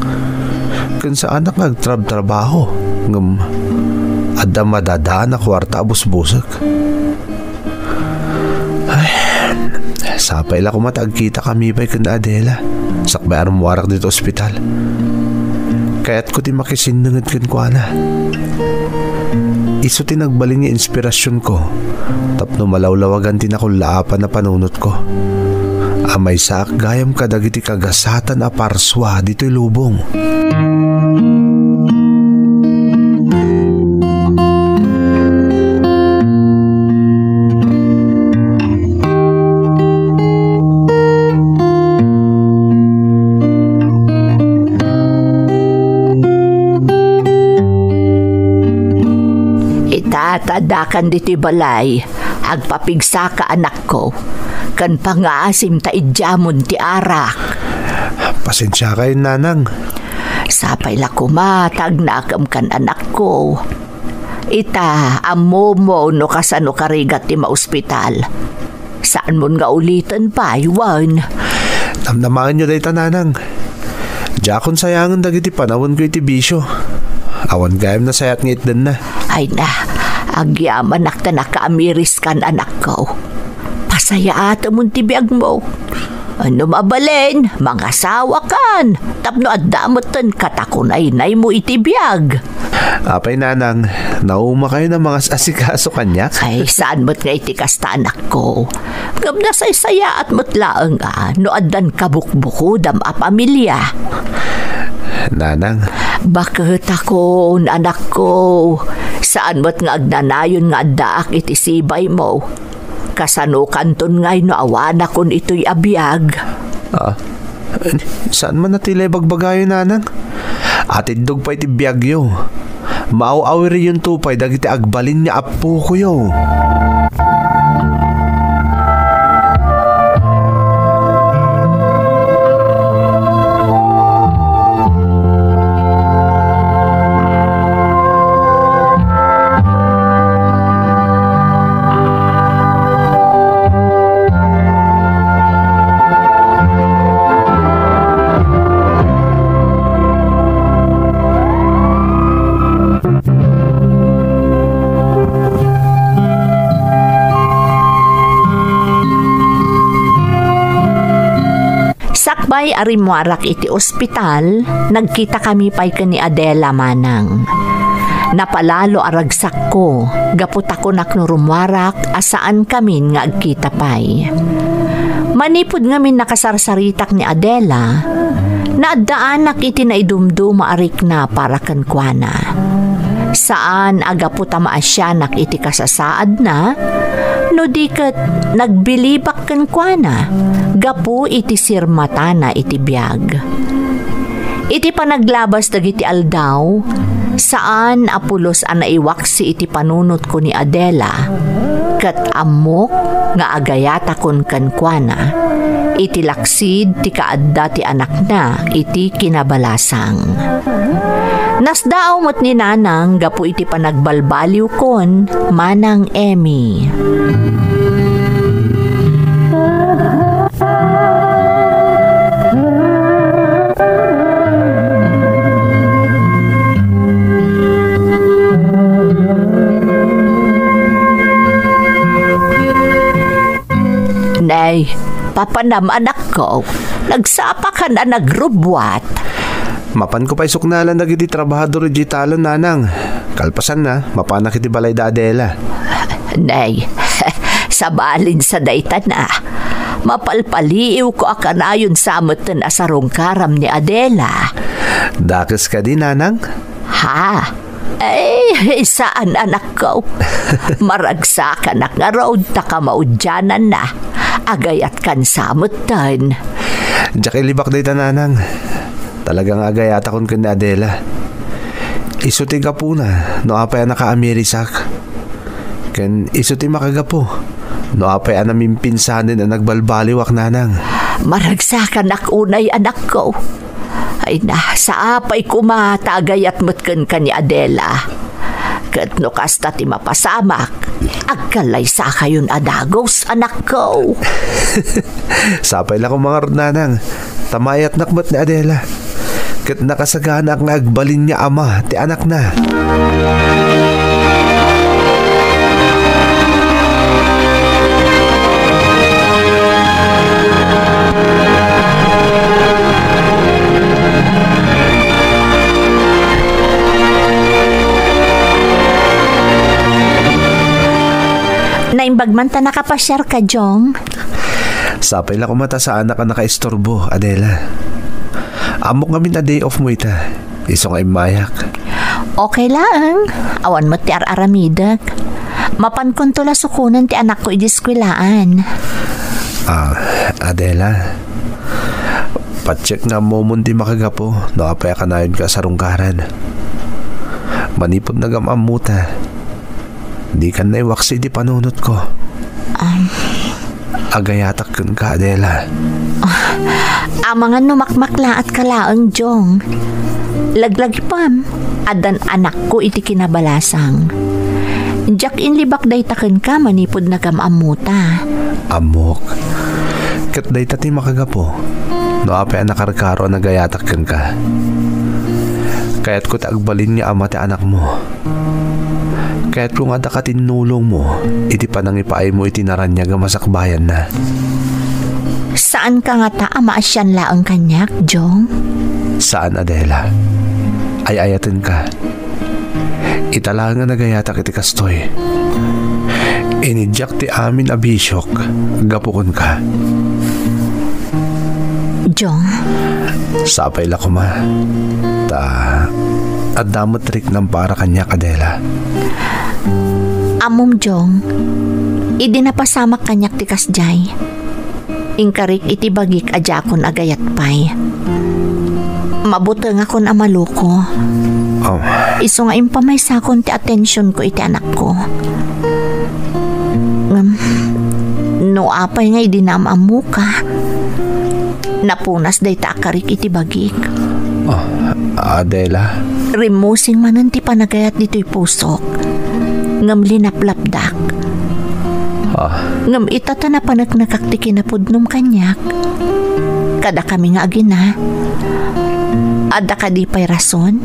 Kan sa anak nagtrab-trabaho, ngam adda madadaan na kwarta busbusak. Ay, sapay la kumatagkita kami pa'y kan Adela, sakbay armuwarak dito ospital. Kaya't ko ti makisinangad kan kwa na. Iso tinagbaling nga inspirasyon ko. Tapno malawlawagan tinakulapan na panunot ko. Amay sak gayam kadagiti kagasatan a parswa dito'y lubong. Tadakan diti balay, agpapigsa ka anak ko, kan pangaasim ta idyamon ti arak. Pasensya kayo, nanang. Sapay la kumatag na akam kan anak ko. Ita, amo mo no kasano karigat ti maospital. Saan mo nga ulitan pa, Iwan? Namnamaan nyo dahi nanang. Jakon sayangan dagiti panawon ko iti bisyo. Awan gayam na sayat ngit din na. Ay na, agyaman nakta nakaamiris kan anak ko. Pasaya ata mong tibiyag mo. Ano mabalin, mga sawa kan. Tapno at damotan katakunay-nay mo itibiyag. Apay nanang, nauma kayo ng mga asikaso kanya? Ay, saan mo't nga itikasta anak ko? Gam na saya at mutlaang no adan kabukbukudam a pamilya. Nanang, bakit ako, anak ko? Saan mo't nga agnanayon nga daak itisibay mo? Kasano kanton ngay no awan akon ito'y abiyag. Saan man natilay bagbagayo, nanang? Atid dog pa iti biyagyo. Maaw-awiri yung tupay dagiti agbalin niya apo ko yo. Sakbay arimwarak iti ospital, nagkita kami pa'y ni Adela manang. Napalalo aragsak ko, gapot ako naknurumwarak asaan kami nga agkita pa'y. Manipod ngamin nakasarsaritak ni Adela, naadaanak iti naidumduma arik na para kankwana. Saan agaputa maasyanak iti kasasaad na, no diket nagbilibak kankwana, gapu iti sirmatana iti biyag. Iti panaglabas dagiti aldaw, saan apulos a naiwaksi iti panunot ko ni Adela, ket amok nga agayata kon kankwana, iti laksid ti kaadda ti anak na iti kinabalasang. Nasdaaw mo't ni nanang gapu iti panagbalbaliw kon manang Emmy. Ay, papanam anak ko. Nagsapa ka na nagrubwat. Mapan ko pa isuknalan na giti trabahador digitalon nanang. Kalpasan na, mapanak iti balay da Adela. Nay, sabalin sa dayta na. Mapalpaliw ko akanayon sa amutan asarong karam ni Adela. Dakes ka din nanang? Ha? Ay, saan anak ko? Maragsakan ak nga road ta ka maudyanan na. Agayat kan sa amutan. Diyak ilibak dayta nanang. Talagang agayat akon kan ni Adela. Isuti ka po na, no apay naka-Amerisak. Ken isuti makagapo, no apay namin pinsanin na nagbalbaliwak nanang. Maragsakan ak unay anak ko. Ay na, sa apay kumatagayat mutken ka ni Adela. Kat no kasta ti mapasamak, agkalay sa kayon adagos anak ko. Sapay lang ko mga nanang, tamayat nakmat ni Adela. Kat nakasagana ang agbalin niya ama, ti anak na. Naimbagman ta nakapasyar ka, Jong. Sapay lang kumata sa anak ang nakaistorbo, Adela. Amok ngamin na day off mo ita. Iso nga imayak. Okay lang. Awan mo ti aramidak. Mapan kon tula sukunan ti anak ko idiskwilaan. Adela. Pacheck nga mo mundi makagapo. Nakapaya ka na yun ka sa rungkaran. Manipod na gamamuta. Di ka na iwaksi di panunot ko. Agayatak kun ka, Adela. Amangan numakmakla at kalaang, Jong. Laglagi pam, adan anak ko iti kinabalasang. Diyak inlibak day taken ka, manipod na kamamuta. Amok. Kat day tati makagapo. No apay nakarkaro nagayatak kun ka. Kaya't ko taagbalin niya ama ti anak mo. Kaya't kung ada ka tinulong mo, iti panang ipaay mo itinaranya ga masakbayan na. Saan ka nga ta amaasyan laang kanyak, Jong? Saan, Adela? Ay-ayatin ka. Italangan nagayatak iti kastoy. Inidyak ti amin abisyok, gapukon ka. Jong? Sapay la kuma. At damot trik ng para kanyak, Adela. Amom, Jong. Idi napasamak kanyak ti kasjay. Ingkarik iti bagik ajakon agayat pay. Mabuto nga kon amaluko. Iso nga impamay sakon ti atensyon ko iti anak ko. No apay nga idinamamu ka. Napunas day takarik iti bagik. Adela? Rimusing manan ti panagayat dito'y pusok. Ngam linaplapdak. Ngam itata na panagnakak ti kinapudnom kanyak. Kada kami nga agina. Ada ka di pa'y rason.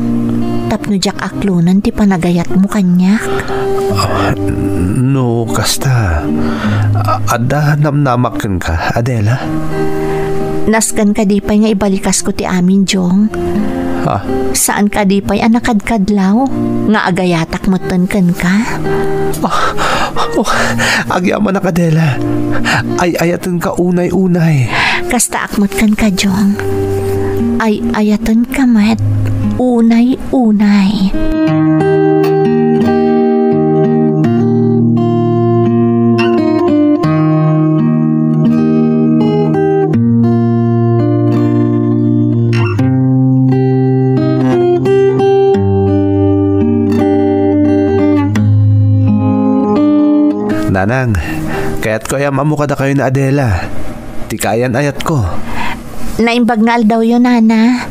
Tapno jak aklunan ti panagayat mo kanyak. No, kasta. Ada namnamakan ka, Adela? Naskan ka di pa'y nga ibalikas ko ti amin, Jong. Saan ka di pa'y anakadkadlaw? Nga agayatak moton ka? Agyaman na, Adela. Ay-ayatan ka unay-unay. Kasta akmot kan ka, Jong. Ay-ayatan ka mat. Unay-unay. Nanang, kaya't ko ayam amo kada kayo na Adela. Ti kayan ayat ko. Naimbagngal daw yun, Nana.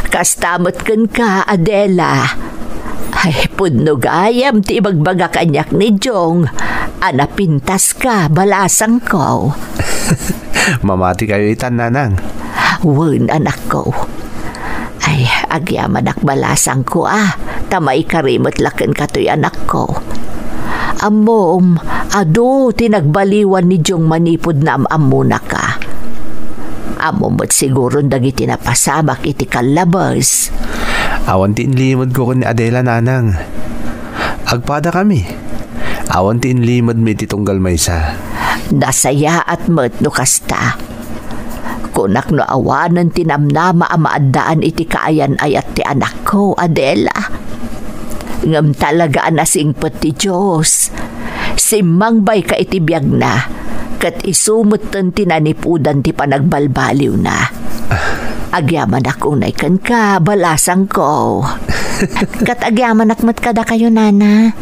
Kastamot kan ka, Adela. Ay, pudnog ayam ti ibagbaga kanyak ni Jong. Anapintas ka, balasang ko. Mamati kayo itan, Nanang. Wun, anak ko. Ay, agyaman ak balasang ko Tamay karimot laken katoy anak ko. Amom, ado, tinagbaliwan ni Jong manipod na amuna ka. Amom mo't siguro dagiti napasabak iti kalabas. Awan ti inlimod ko ni Adela, nanang. Agpada kami. Awan ti inlimod mi ti tunggal maysa. Nasaya at mat no kasta. Kunak no awanan tinamnama amaadaan iti kaayan ayat ti anak ko, Adela. Ngam talaga anasing pati Diyos. Simangbay ka iti biyag na. Kat isumutan tinanipudan ti panagbalbaliw na. Agyaman akong naikan ka, balasang ko. Kat agyaman akmat kada kayo, nana.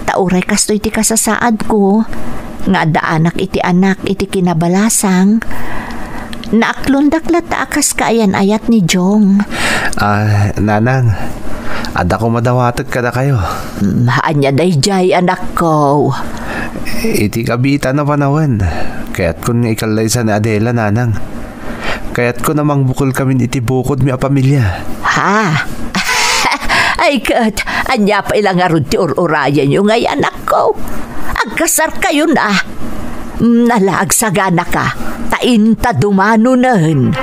Tauray kasto iti kasasaad ko. Nga daanak iti anak iti kinabalasang. Naaklundaklat taakas kaayan ayat ni Jong. Nanang, ada ko madawatag kada kayo. Haanya dayjay anak ko. Iti kabita na panawan. Kaya't kun ikalay sa ni Adela, nanang. Kaya't ko namang bukol kami iti bukod mi a pamilya. Ha? Ay kat, anya pa ilang arud ti ururayan yung ngay anak ko. Agkasar kayo na. Nalaagsaga na ka. Tainta dumano nahin.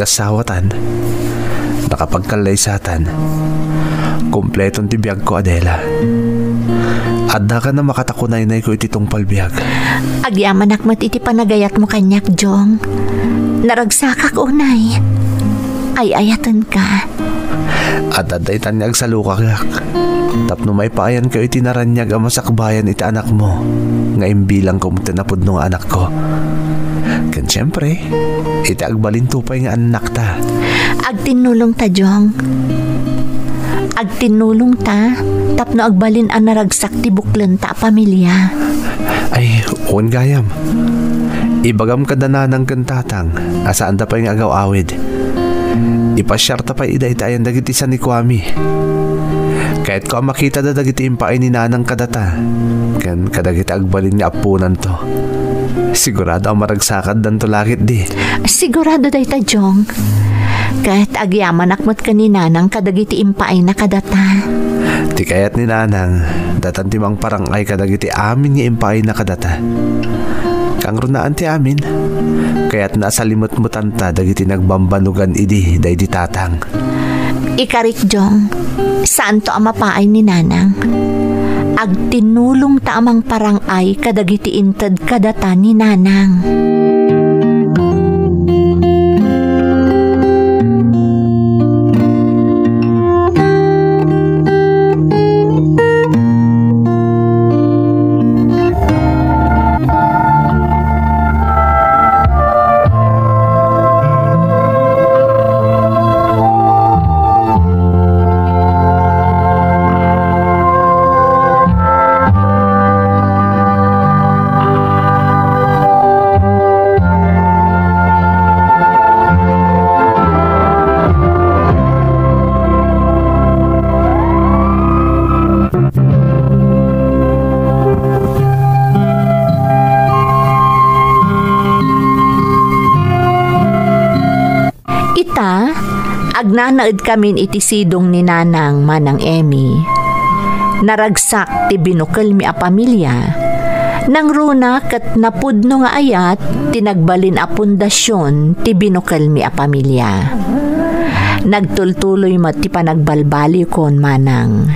Sawatan, nakapagkalaysatan, kumpletong tibiyag ko, Adela. Adda ka na makatakunay-nay ko iti tungpal biyag. Agyaman akmat iti panagayat mo kanyak, Jong. Naragsakak unay. Ay ayatan ka. At aday tanyag sa lukakak. Tapno may paayan kayo iti naranyag ang masakbayan iti anak mo. Nga imbilang kumutinapod ng anak ko. Kan siyempre, iti agbalin tupay nga anak ta. Agtinulong ta, Jong. Agtinulong ta. Tapno agbalin ang naragsak ti buklan ta pamilya. Ay, uwan gayam. Ibagam ka dananang kantatang. Asaan da pa yung agaw awid. Ipasyarta pa ida itayan dagiti sa ni Kwame. Kahit ko makita da dagiti impaay ni nanang kadata. Kan kadagiti agbalin ni apunan to. Sigurado ang maragsakad dan to lakit di. Sigurado day ta, Jong. Kahit agyaman akmat ka ni nanang kadagiti impaay na kadata. Ti kayat ni nanang, datantimang parang ay kadagiti amin ni impaay na kadata. Kang runaan ti amin, kaya't nasa limot-mutan ta dagiti nagbambanugan idi day di tatang. Ikarik, Jong. Saan to ang mapaay ni nanang? Agtinulong ta amang parang ay kadagiti inted kadata ni nanang. Agnanaed kamin iti sidong ni nanang manang Emmy. Naragsak ti binukal mi a pamilya. Nang runa kat napudno nga ayat, tinagbalin a pundasyon ti binukal mi a pamilya. Nagtultuloy mat ti panagbalbali kon manang.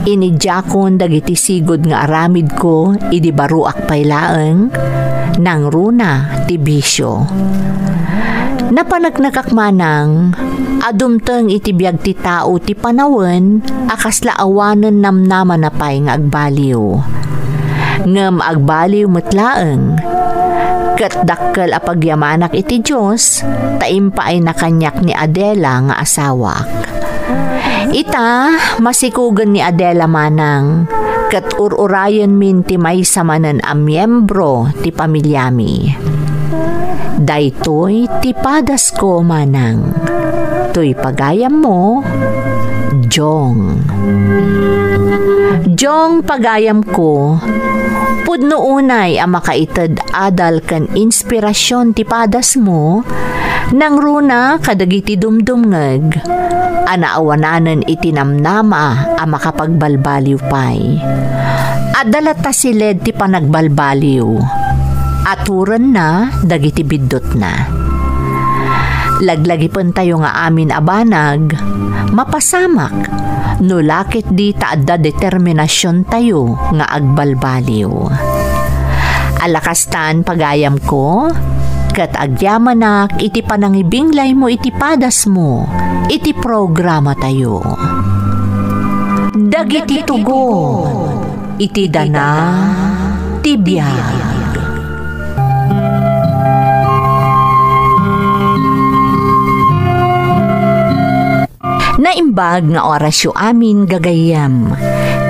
Inidyakon dagiti sigod nga aramid ko idi baruak paylaeng nang runa ti bisyo. Napanagnakakmanang adumteng iti biag ti tao ti panawen akasla awanen namnaman na pay nga agbaliw. Ngem agbaliw metlaeng ket dakkel a pagyamanak iti Dios taimpa ay nakanyak ni Adela nga asawak. Ita masikugen ni Adela manang ket ururayen min ti maysa manen a miyembro ti pamilyami. Daytoy ti padas ko manang. Tuy pagayam mo, Jong. Jong pagayam ko, pudno unay a makaited adal kan inspirasyon ti padas mo, nang runa kadagiti dumdumngeg, anaawananen itinamnama a makapagbalbaliw pay. Adalata siled ti panagbalbaliw. Aturan na, dagiti biddot na. Laglagi pun tayo nga amin abanag, mapasamak, nulakit di taadda determinasyon tayo nga agbalbaliw. Alakastan pagayam ko, kat agyamanak iti panangibinglay mo iti padas mo, iti programa tayo. Dagiti tugo, iti dana, tibiyag. Naimbag nga orasyo amin gagayam.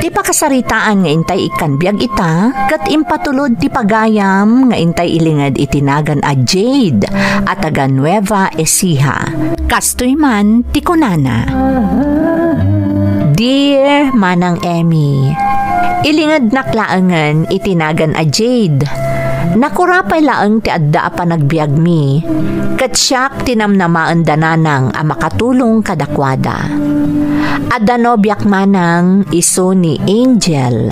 Ti pakasaritaan nga intay ikan biag ita, kat impatulod ti pagayam nga intay ilingad itinagan a Jade at taga Nueva Ecija. Kastoy man ti kunana. Dear Manang Emmy, ilingad naklaangan itinagan a Jade. Nakurapay laeng ti adda pa nagbiag mi, ket siyak tinamnamaan dananang a makatulong kadakwada. Adda no biyak manang iso ni Angel,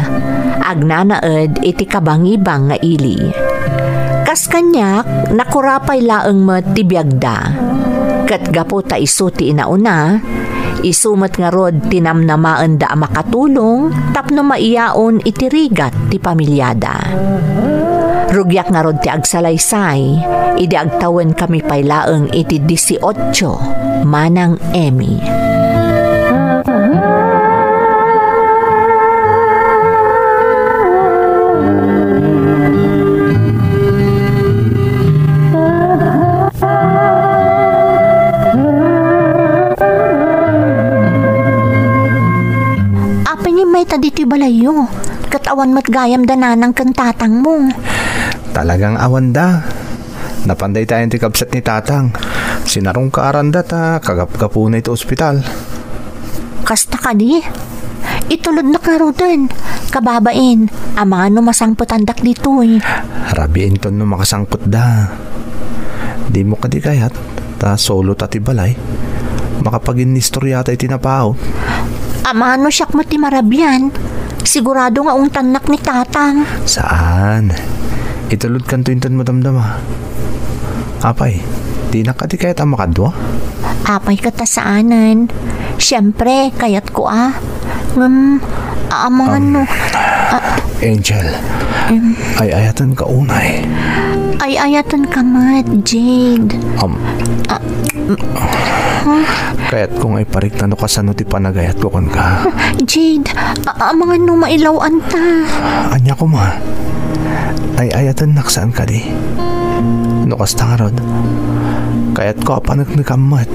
agnanaed iti kabangibang nga ili. Kas kanyak, nakurapay laeng met ti biagda, ket gapo ta iso ti inauna, isumet nga rod tinamnamaan da a makatulong tapno maiyaon iti rigat ti pamilyada. Rugyak nga rod ti agsalaysay, idi agtawen kami paylaeng iti 18, Manang Emmy. Apa niya may taditi balayo? Katawan mat gayam dananang kang tatang mo. Talagang awan da. Napanday tayong tikabsat ni tatang. Sinarong kaaranda ta, kagap-gapo na ito ospital. Kasta ka di? Itulod na klaro din. Kababain, ama no masangputandak dito eh. Rabiin ton no makasangkot da. Di mo kadi kayat, ta solo tati balay. Makapag-inistorya tayo tinapao. Ama no siyak mo ti marabyan. Sigurado nga tanak ni tatang. Saan? Itulod kan tuintan mo damdama. Apay, di na kadi kayat ang makadwa? Apay katasaanan. Siyempre, kayat ko no. Angel, ay ayatan ka unay. Ay ayatan ka mat, Jade. Kaya't kung ay parik na no kasano ti panagayat ko kan ka. Jade, mga no mailawan ta. Anya ko ma. Ay ayatan naksaan ka di. No kasta nga rod. Kaya't ko apanagnagammat.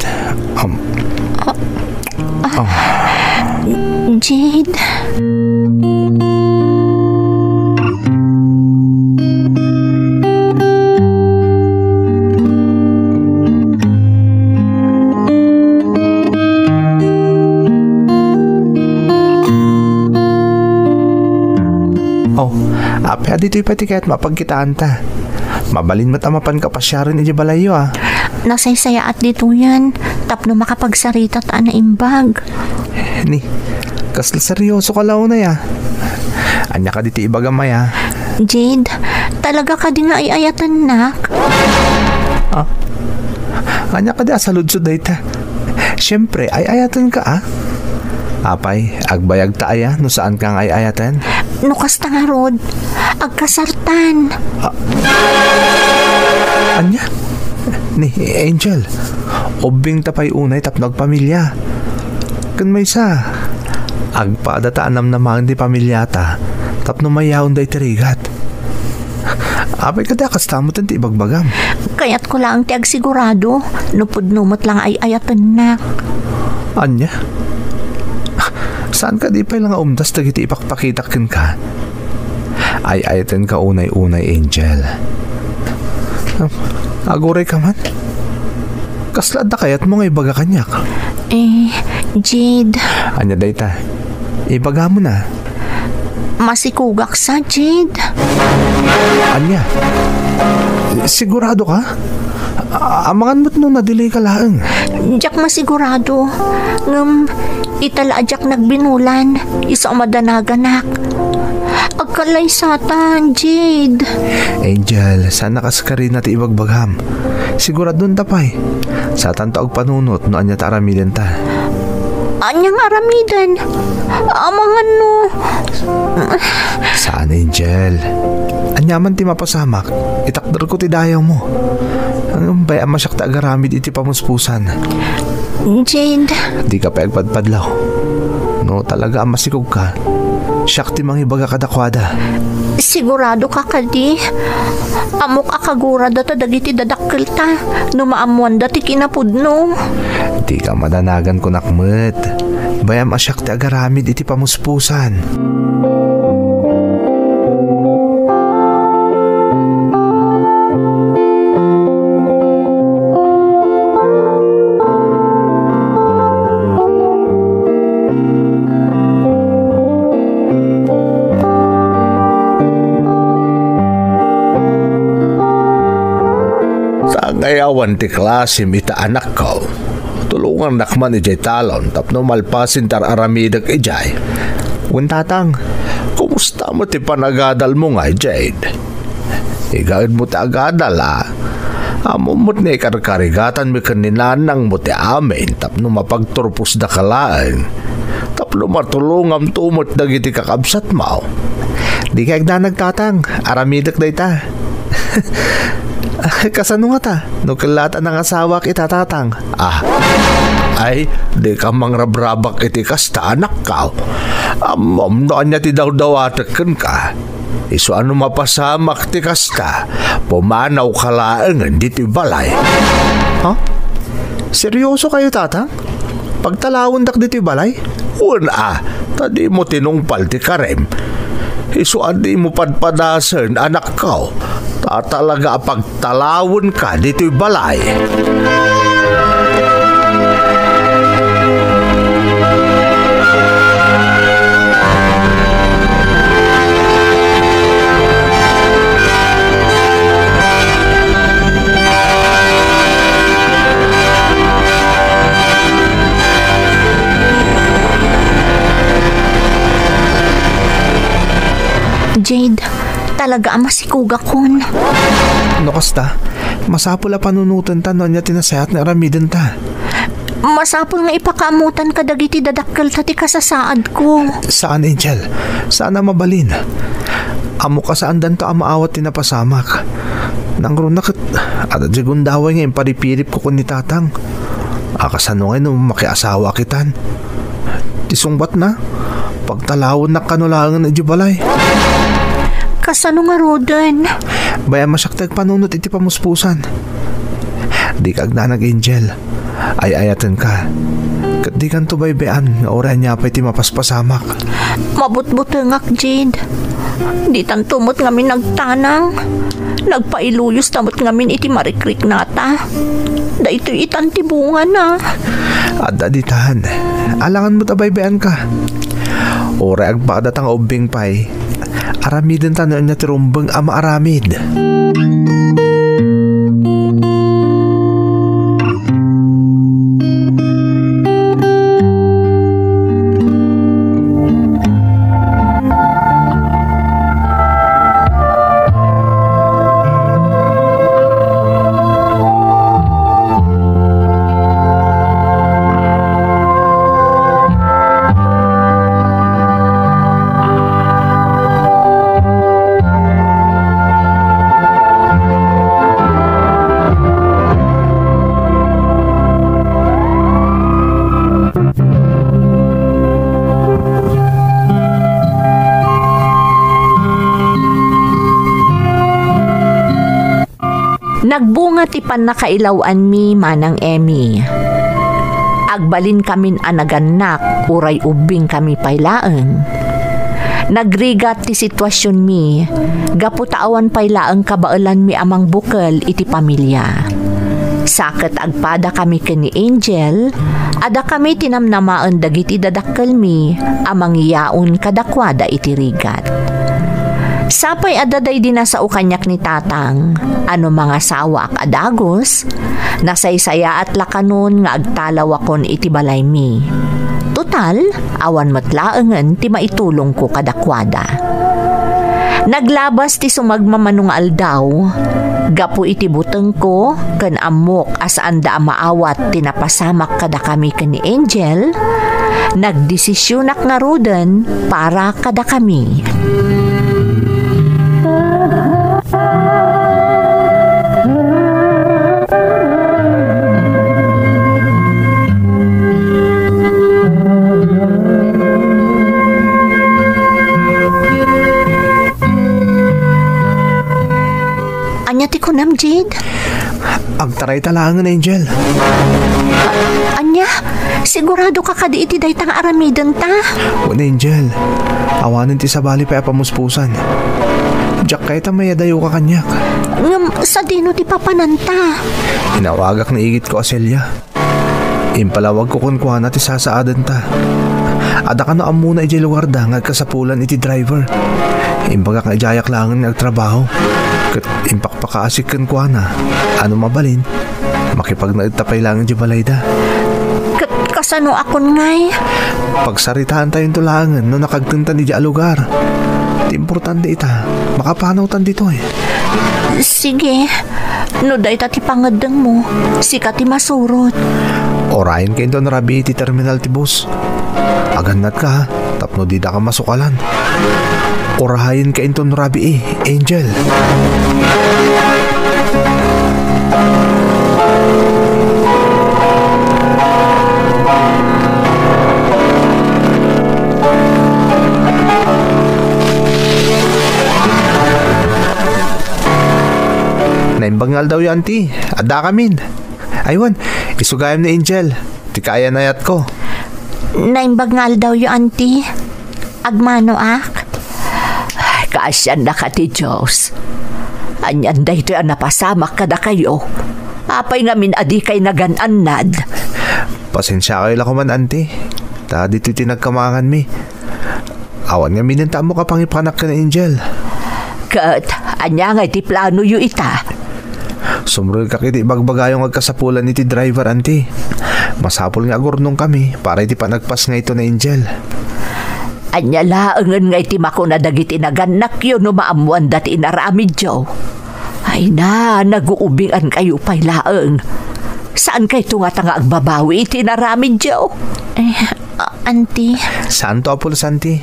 Jade. Apya dito'y pati kaya't mapagkitaan ta. Mabalin mo tamapan ka pa siya rin balayo ah. Nasaysaya at dito yan. Tapno makapagsarita ta na imbag. Ni, kasla seryoso ka lao na ya. Anya ka dito ibagamay ah. Jade, talaga ka di nga iayatan nak. Anya ka di asaludsod day ta. Siyempre ay ayatan ka ah. Apay, agbayag taaya no saan kang ay-ayaten? Nukas ta nga rod, agkasartan. Anya? Ni Angel, ubing tapay unay tapnog pamilya. Kan may sa, agpadataanam namang di pamilyata, tapno mayawon day tirigat. Apay kada kastamo ti ibagbagam. Kaya't ko lang ti agsigurado, nupod-numot lang ay ayatan na. Anya? Saan ka di pa lang umdas dagiti ipakpakitakin ka? Ay-ayaten ka unay-unay, Angel. Aguray ka man. Kaslad na kayat mo nga ibaga kanyak. Jade. Anya dayta, ibaga mo na. Masikugak sa, Jade. Anya, sigurado ka? Amangan mo't nung nadili ka lang. Diyak masigurado. Italaadyak nagbinulan. Isa madanaganak. Agkalay satan, Jade. Angel, sana kas ka rin natin ibagbagam. Sigurado nun tapay. Satan to agpanunot no anya ta aramiden ta. Anyang aramiden? Amangan no. Saan, Angel? Anyaman ti mapasamak. Itakdar ko ti dayaw mo. Ang baya masyak ta agaramid iti pamuspusan. Jade. Di ka pa agpadpadlaw. No talaga masikog ka. Siyak ti mangibaga kadakwada. Sigurado ka kadi. Amok akagura data dagiti dadakkel ta. Numaamuan dati kinapudno. Di ka madanagan ko nakmet. Bayam asyak ti agaramid iti pamuspusan. Ngayawan ti klasim ita anak ko. Tulungan nakman ijay talon tapno malpasin tar aramidag ijay. Tatang, kumusta mo ti panagadal mo nga, Jade? Igawid mo ti agadal Amumot na ikarkarigatan mi kaninanang mo ti amin tapno mapagturpos da kalaan. Tapno matulungam tumot dagiti kakabsat mo. Di kayag na nagtatang, aramidag da ita. Kasano nga ta? Nukulata ng asawa kita tatang. Ay, di ka mangrabrabak iti kasta anak ka. Amam noan niya ti daw-dawatakan ka. Iso ano mapasamak ti kasta, pumanaw kalaangan di ti balay. Seryoso kayo tatang? Pagtalawon dak di ti balay? Tadi mo tinungpal ti karem. Iso adi mo padpadasan anak ka. Talaga pagtalawon ka dito'y balay. Jade, talaga masikugak kon. No kasta, masapula panunutan ta no niya tinasayat na aramiden ta. Masapul nga ipakamutan ka dagiti dadakkel ta ti kasasaad ko. Saan, Angel? Saan na mabalin? Amo ka saan dan ta amaawat tinapasamak. Nangrunak at digundaway nga imparipirip ko ni tatang. Akasano nga no makiasawa kitan. Tisungbat na, pagtalawon na kanulangan na balay. Kasano nga Roden? Baya masyakdag panunot iti pamuspusan. Di kag na nag-Angel. Ay-ayatan ka. Kat di kan to baybean nga oran niya pa iti mapaspasamak. Mabut-butengak, Jade. Di tantumot ngamin nagtanang. Nagpailuyos tamot ngamin iti marikrik nata. Da ito itantibungan na. Adda ditahan. Alangan mo tabaybean ka. Ora agpadatang ubing pay. Aramidin tanan niya tirumbang ama aramid. Nagbunga ti pan nakailawan mi manang Emmy. Agbalin kamin anaganak, uray ubing kami paylaeng. Nagrigat ti sitwasyon mi, gaputaawan paylaeng kabailan mi amang bukal iti pamilya. Saket agpada kami ken ni Angel, ada kami tinamnamaan dagiti dadakkel mi amang yaon kadakwada iti rigat. Sapay adaday dinasao kanyak ni tatang, ano mga sawa ak adagos, nasaysaya at lakanon nga agtalaw akon iti balay mi. Total, awan matlaengen ti maitulong ko kadakwada. Naglabas ti sumagmamanong aldaw, gapu iti buteng ko, ken amok asaan da maawat tinapasamak kada kami ken ni Angel, nagdesisyonak nga ruden para kada kami. Anya ti kunam, Jade? Agtaray talangan, Angel. Anya, sigurado ka kadi iti daytang aramiden ta? Wan, Angel. Awanin ti sabali pa pamuspusan. Diyak kay tamayadayo ka kanyak. Sa dino ti papananta? Inawagak na igit ko Aselia. Impalawag ko kunkuhan ti sasaadan ta. Ada ka na amuna iti lugar da ngagkasapulan iti driver. Imbagak na ijayak langan ngagtrabaho. Kat impakpakaasik kunkuhan na. Ano mabalin? Makipag naitapay langan di balay da. Kasano akon ngay? Pagsaritaan tayong tulangan no nakagtuntan iti lugar. Importante ita. Makapanautan dito eh. Sige. No day ti pangadang mo. Sika ti masurot. Orayin kayo doon rabi iti terminal ti bus. Agannat ka ha. Tapno di da ka masukalan. Orayin kayo doon rabi Angel. Naimbangal daw yan, ti. Ada kamin. Aywan, isugayam ni Angel. Ti kaya na yat ko. Naimbangal daw yung auntie. Agmano ak? Kaasyan na ka ti Diyos. Anyan da ito ang napasamak kada kayo. Apay ngamin adi kay nagananad. Pasensya kayo lang man, auntie. Ta dito tinagkamangan mi. Awan nga minanta mo kapangipanak ka na Angel. Kat, anya nga iti plano yu ita. Sumrul ka kiti bagbagayong agkasapulan iti driver, auntie. Masapol nga agurnong kami para iti panagpas nga ito na Angel. Anya laengen nga iti mako na dagiti naganak yun no maamuan dati inaramid jo. Ay na, naguubingan kayo pay laeng. Saan kayo nga nga agbabawi iti naramid jo? Auntie. Saan to apol, auntie?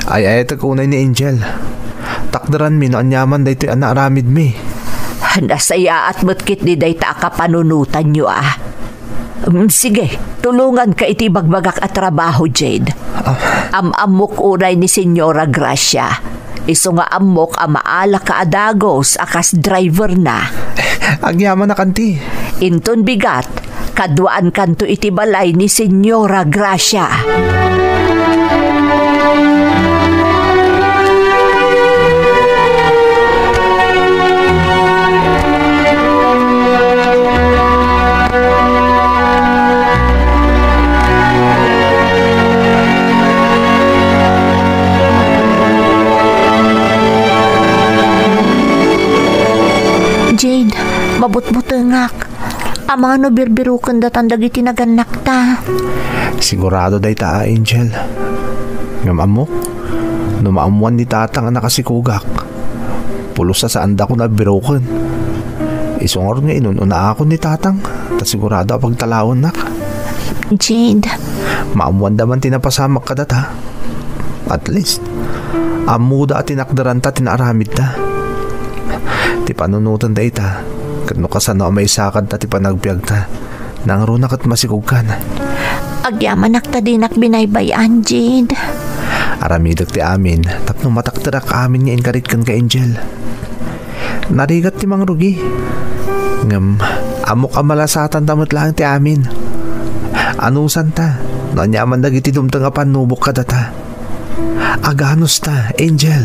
Ay ito kunay ni Angel. Takdaran mi no anyaman da ito anaramid mi. Nasaya at matkit di day ta kapanunutan nyo ah. Sige, tulungan ka iti bagbagak at trabaho, Jade. Amok unay ni Senyora Gracia. Iso nga amok maala ka adagos akas driver na. Agyaman na kanti. Inton bigat, kaduaan kanto iti balay ni Senyora Gracia. Jade, mabut-butengak. Amang ano birbirukan datan dagiti naganak ta. Sigurado day ta, Angel. Ngam amok, numaamuan ni tatang ang nakasikugak. Pulos sa anda ko na birukan. Isungor nga inununa ako ni tatang. Ta sigurado pagtalawon nak. Jade. Maamuan daman tinapasamak ka data. At least, amuda at tinakdaran ta tinaaramid ta. Ti panunutan da ita. Kano kasano may sakad ta ti panagbiag ta. Nang runak at masikog ka na. Agyaman ta dinak binaybayan, Jade. Aramidag ti amin. Tapno matakdarak amin nga inkarit kan ka Angel. Narigat ti mang rugi. Ngam, amok amalasatan tamot lang ti amin. Anusan ta? Nanyaman dagiti dumtang apan nubok ka data. Aganos ta, Angel.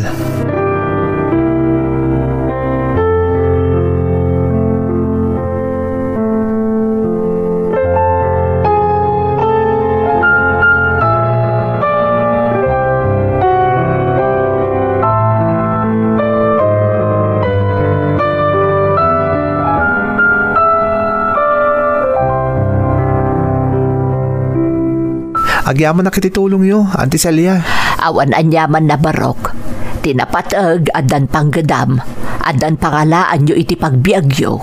Agyaman na kititulong yo, Auntie Celia. Awan anyaman na barok. Tinapatag adan panggadam. Adan pangalaan yo iti pagbiagyo.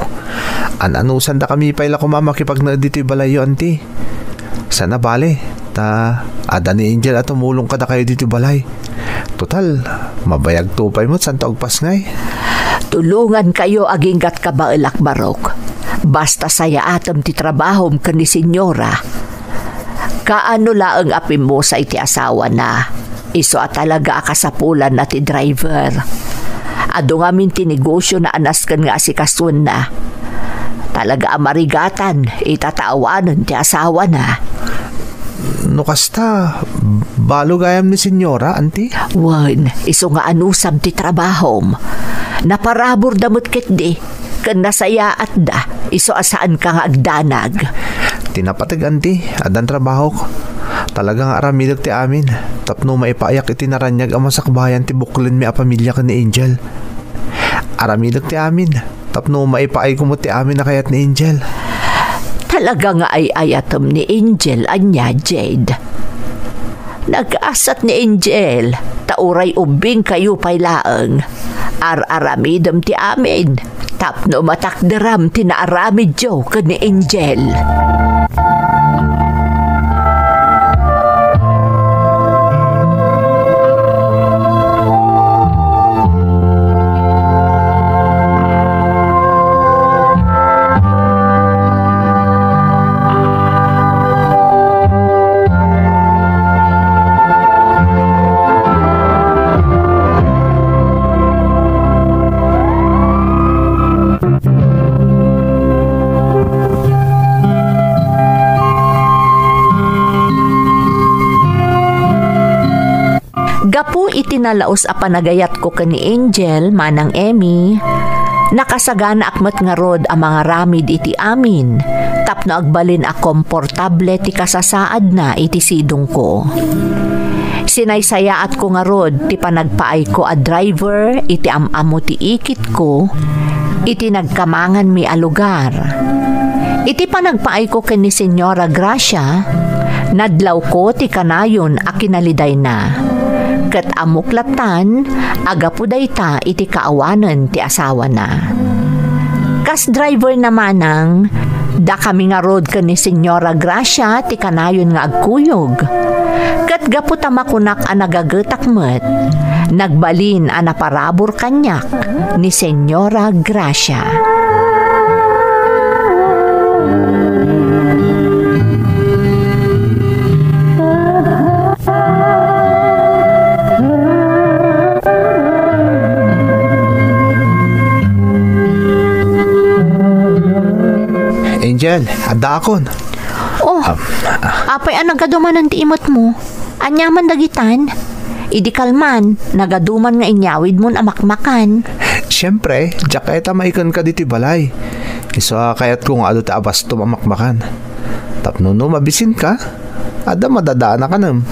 Anusan da kami pala kumama kipag na dito balayo, Auntie. Sana bale. Adan ni Angel at tumulong ka na kayo dito balay. Total, mabayag tupay mo san taogpas ngay. Tulungan kayo aginggat ka ba ilak barok. Basta saya atom ti trabahom ka ni senyora. Kaano laang apim mo sa iti asawa na. Iso at talaga akasapulan na ti driver. Ado nga min tinegosyo na anaskan nga asikasun na. Talaga amarigatan, itataawanan ti asawa na. No kasta, balo gayam ni senyora, Auntie? Wan, iso nga anusam ti trabahom. Naparabor damot ket di. Kan nasaya at da, iso asaan ka nga agdanag. Tinapatag, Auntie, adan trabaho ko. Talagang aramidog ti amin. Tapno maipayak iti naranyag ang masakbayan ti buklin mi a pamilya ka ni Angel. Aramidog ti amin. Tapno maipaay ko mo ti amin na kayat ni Angel. Talaga nga ay ayatom ni Angel anya, Jade. Nag-asat ni Angel, tauray ubing kayo paylaang. Aramidom ti amin. Tapno matakderam tinaaramid jo ka ni Angel. Gapu itinalaos a panagayat ko kani Angel manang Emmy. Nakasagana akmat nga rod ang mga ramid iti amin. Tapno agbalin a komportable ti kasasaad na iti sidong ko. Sinaysayaat ko nga rod ti panagpaay ko a driver iti amamo ti ikit ko. Iti nagkamangan mi a lugar. Iti panagpaay ko kani Senyora Gracia. Nadlaw ko ti kanayon a kinaliday na. Kat amuklatan, agapuday ta iti kaawanan ti asawa na. Kas driver namanang, da kami nga road ka ni Senyora Gracia ti kanayon nga agkuyog. Kat gaputa makunak a nagagetak met, nagbalin a naparabor kanyak ni Senyora Gracia. Angel, adakon. Oh, apay ang nagaduman ng tiimot mo. Anyaman dagitan. Idi kalman, nagaduman nga inyawid mo na makmakan. Siyempre, jaketa maikon ka diti balay. Iso kayat kung ado ta abas tumamakmakan. Tapno no mabisin ka, ada madadaan ka nam.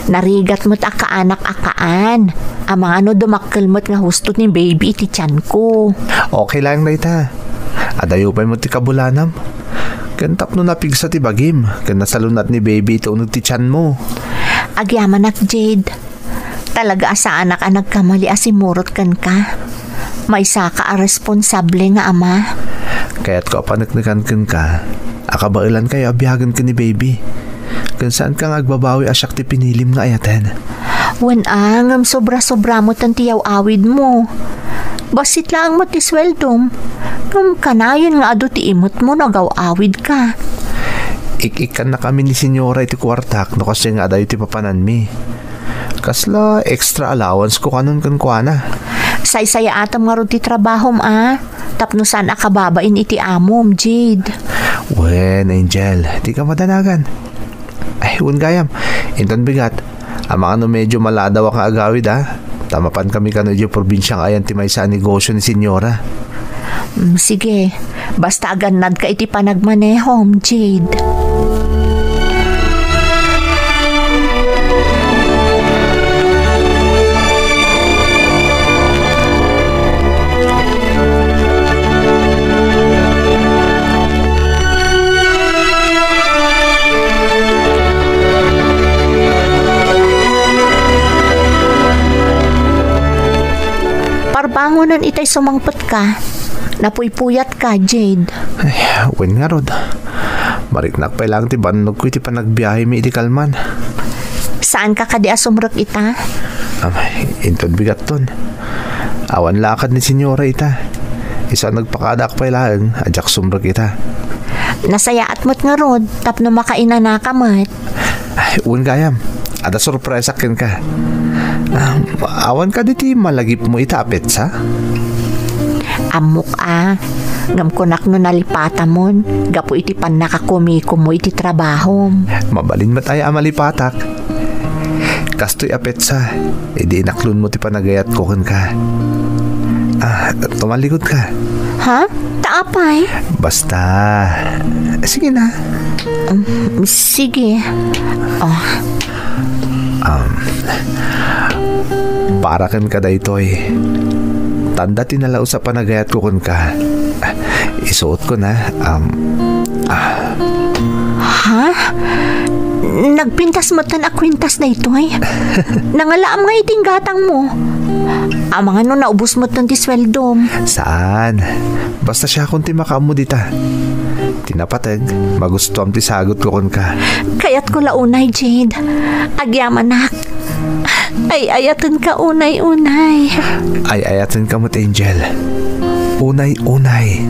Narigat mo't akaanak-akaan. Ang mga ano dumakkelmot nga hustot ni baby iti tiyan ko. Okay lang na ita. Adayo pa mo ti kabulanam. Kantap no napigsa ti bagim. Kan nasalunat ni baby ito unod ti tiyan mo. Agyaman ak, Jade. Talaga sa anak ang nagkamali asimurot kan ka. May saka a responsable nga ama. Kaya't ko apanagnagan kan ka. Akabailan kayo abiyagan ka ni baby. Kan saan ka nga agbabawi asyak ti pinilim nga ayaten. Wan angam sobra-sobra mo tantiyaw awid mo. Basit lang mo ti sweldom. Nung kanayon nga ado ti imot mo nagaw-awid ka. Ik-ikan na kami ni senyora iti kwartak no kasi nga adayo ti papanan mi. Kasla extra allowance ko kanon kan kuana. Say-saya atam nga ro ti trabahom Tapno saan akababain iti amom, Jade. Wen, Angel, di ka madanagan. Ay, gayam. Inton bigat. Ang mga no medyo maladaw ang agawid ha. Tamapan kami kanudyo probinsyang ayan timay sa negosyo ni Senyora. Sige, basta aganad ka iti panagmanehom, Jade. Parbangonan itay sumangpet ka. Napuypuyat ka, Jade. Ay, wen nga rod. Mariknak pa lang ti banog ko iti panagbiyahe mi iti kalman. Saan ka kadi asumrek ita? Inton bigat ton. Awan lakad ni Senyora ita. Isa nagpakadak pa lang, adyak sumrek ita. Nasayaat mo't nga rod, tapno makainana ka mo't. Ay, gayam. Ada sorpresa ken ka. Awan ka diti malagip mo itapit sa? Amok ngam kunak no nalipata mon, gapo iti pan nakakumiko mo iti trabaho. Mabalin matay amalipatak. Kastoy apet sa, edi naklun mo ti panagayat ko ken ka. Tumalikod ka. Ha? Taapay? Basta. Sige na. Sige. Para ken ka daytoy. Tanda tinalaw sa panagayat ko kun ka. Isuot ko na. Ha? Nagpintas mo tan akwintas na ito eh. Nangalaam nga iting gatang mo. Mga no naubos mo tan ti sweldom. Saan? Basta siya kung ti makamu dita. Tinapatag, magustuam ti sagot ko kun ka. Kaya't ko launay, Jade. Agyamanak. Ay ayatan ka unay-unay. Ay ayatan ka mo't, Angel. Unay-unay.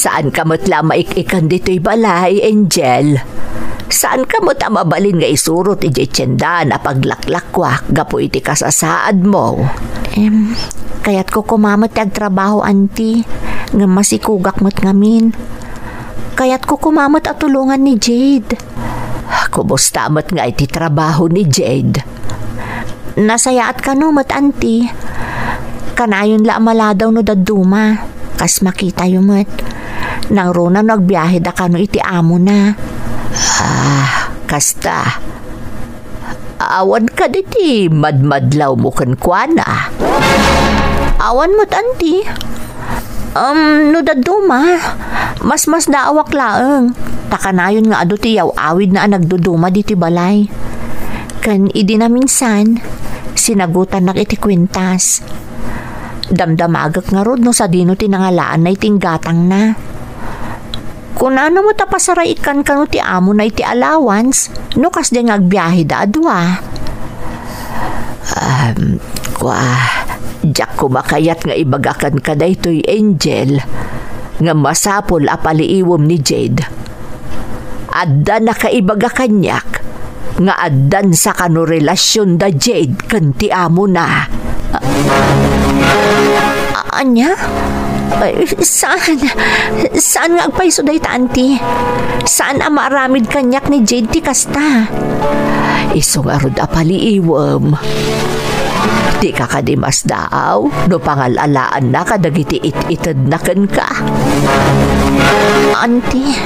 Saan ka mo't lamaikikan dito'y balay, Angel? Saan ka mo't amabalin nga isurot iti tiyenda na paglaklakwak gapo iti kasasaad mo? Kaya't ko kumamot agtrabaho, auntie, nga masikugak mo't ngamin. Kaya't ko kumamot at tulungan ni Jade. Kumusta mo't nga iti trabaho ni Jade? Nasayaat ka no mo't, auntie. Kanayon la maladaw no daduma. Kas makita yung mo't. Nang runa nagbiyahe da kano iti amo na. Kasta. Awan ka diti madmadlaw mo kankwana. Awan mo't, auntie. No daduma. Mas daawak laeng. Takanayon nga ado tiyaw awid na nagduduma diti balay. Kan idi na minsan, sinagutan na iti kwintas. Damdamagak nga rod no sa dino tinangalaan na iting gatang na. Kung ano mo tapasaraikan ka no ti amo na iti allowance, no kas di ngagbiyahe da adwa. Diyak kumakayat nga ibagakan ka da ito'y, Angel, nga masapol apaliiwom ni Jade. Adda na kaibagakan yak, nga addan sa kano relasyon da Jade kan ti amo na. Anya? Saan nga agpaiso dahi ta, auntie? Saan ang maaramid kanyak ni Jade ti kasta? Iso nga rod apaliiwom. Di ka kadimas daaw, no pangalalaan na kadagiti it-itad na kan ka. Auntie,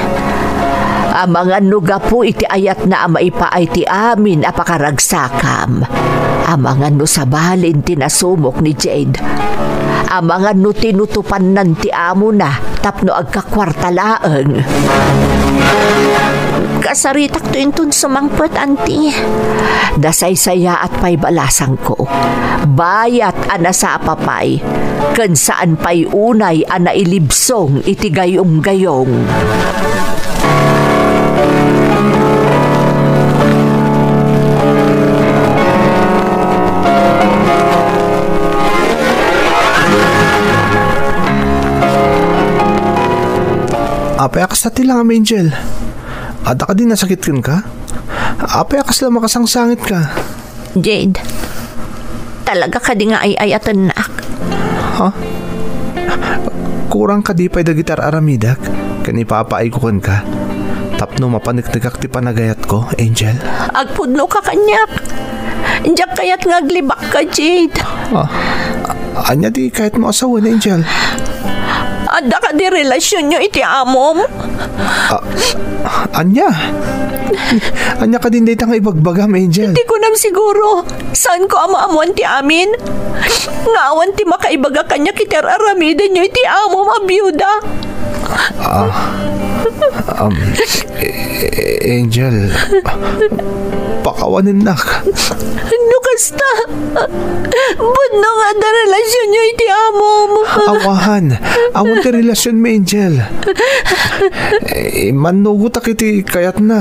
ang mga nuga po iti ayat na maipaay ti amin apakaragsakam. Ang mga no sabalin tinasumok ni Jade. Ang mga no tinutupan nan ti amo na tapno agkakwartalaeng. Kasaritak to intun sumangpet, auntie. Dasaysaya at pa'y balasang ko. Bayat ana sa apapay. Kan saan pa'y unay ana ilibsong iti gayong-gayong. Apay akas na tilang Angel. Ada ka din nasakit ka? Apay akas lang makasangsangit ka. Jade, talaga ka di nga ay at anak. Ha? Kurang ka di pa'y da gitar aramidak? Kanipapaay ko ka. Tapno mapaniknagak ti panagayat ko, Angel. Agpudno ka kanyak. Diyak kaya't ngaglibak ka, Jade. Anya di kahit mo asawan, Angel. Ada ka di relasyon nyo iti amom? Anya? Anya ka din daytang ibagbagam, Angel. Di ko nam siguro. Saan ko amaamuan ti amin? Ngaawan ti makaibaga kanya kitar aramida nyo iti amom a byuda. Angel, pakawanin nak. Ano kasta? Budno nga da relasyon nyo iti amom. Awahan. Awon ti relasyon mo, Angel. Manugot ak iti kayat na.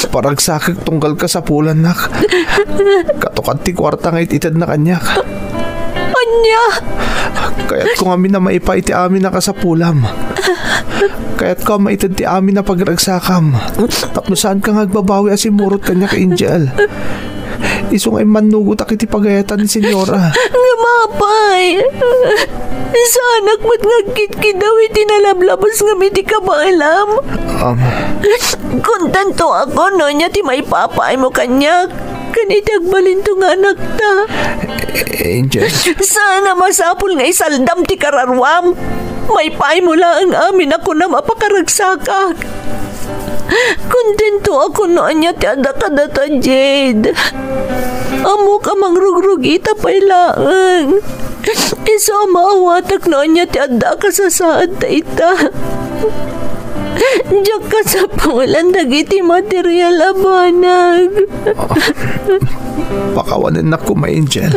Paragsakag tunggal ka sa pulan nak. Katukat ti kwarta nga ititad na kanyak. Anya? Kaya't kung amin na maipa iti amin na kasapulam. Kaya't ko maitad ti amin na pagragsakam. Tapno saan ka ngagbabawi asimurot kanya ka, Angel. Isong ay manugot ak iti pagayatan ni Senyora. Nga mapay. Sa anak mo't ngagkit-kit daw iti nalablabas nga miti ka ba alam? Kontento ako no niya ti maipapaay mo kanya. Kanitag balinto nga anak ta. Angel. Sana masapul nga isaldam ti kararwam. May paay mo lang amin ako na mapakaragsakak. Kontento ako noon niya ti adakadata, Jade. Amo ka mangrugrug ita pailaan. Iso maawatak noon niya ti adaka sa saad ta ita. Diyak ka sa pangulan dagiti material abanag. Pakawanin na ko, ma Angel.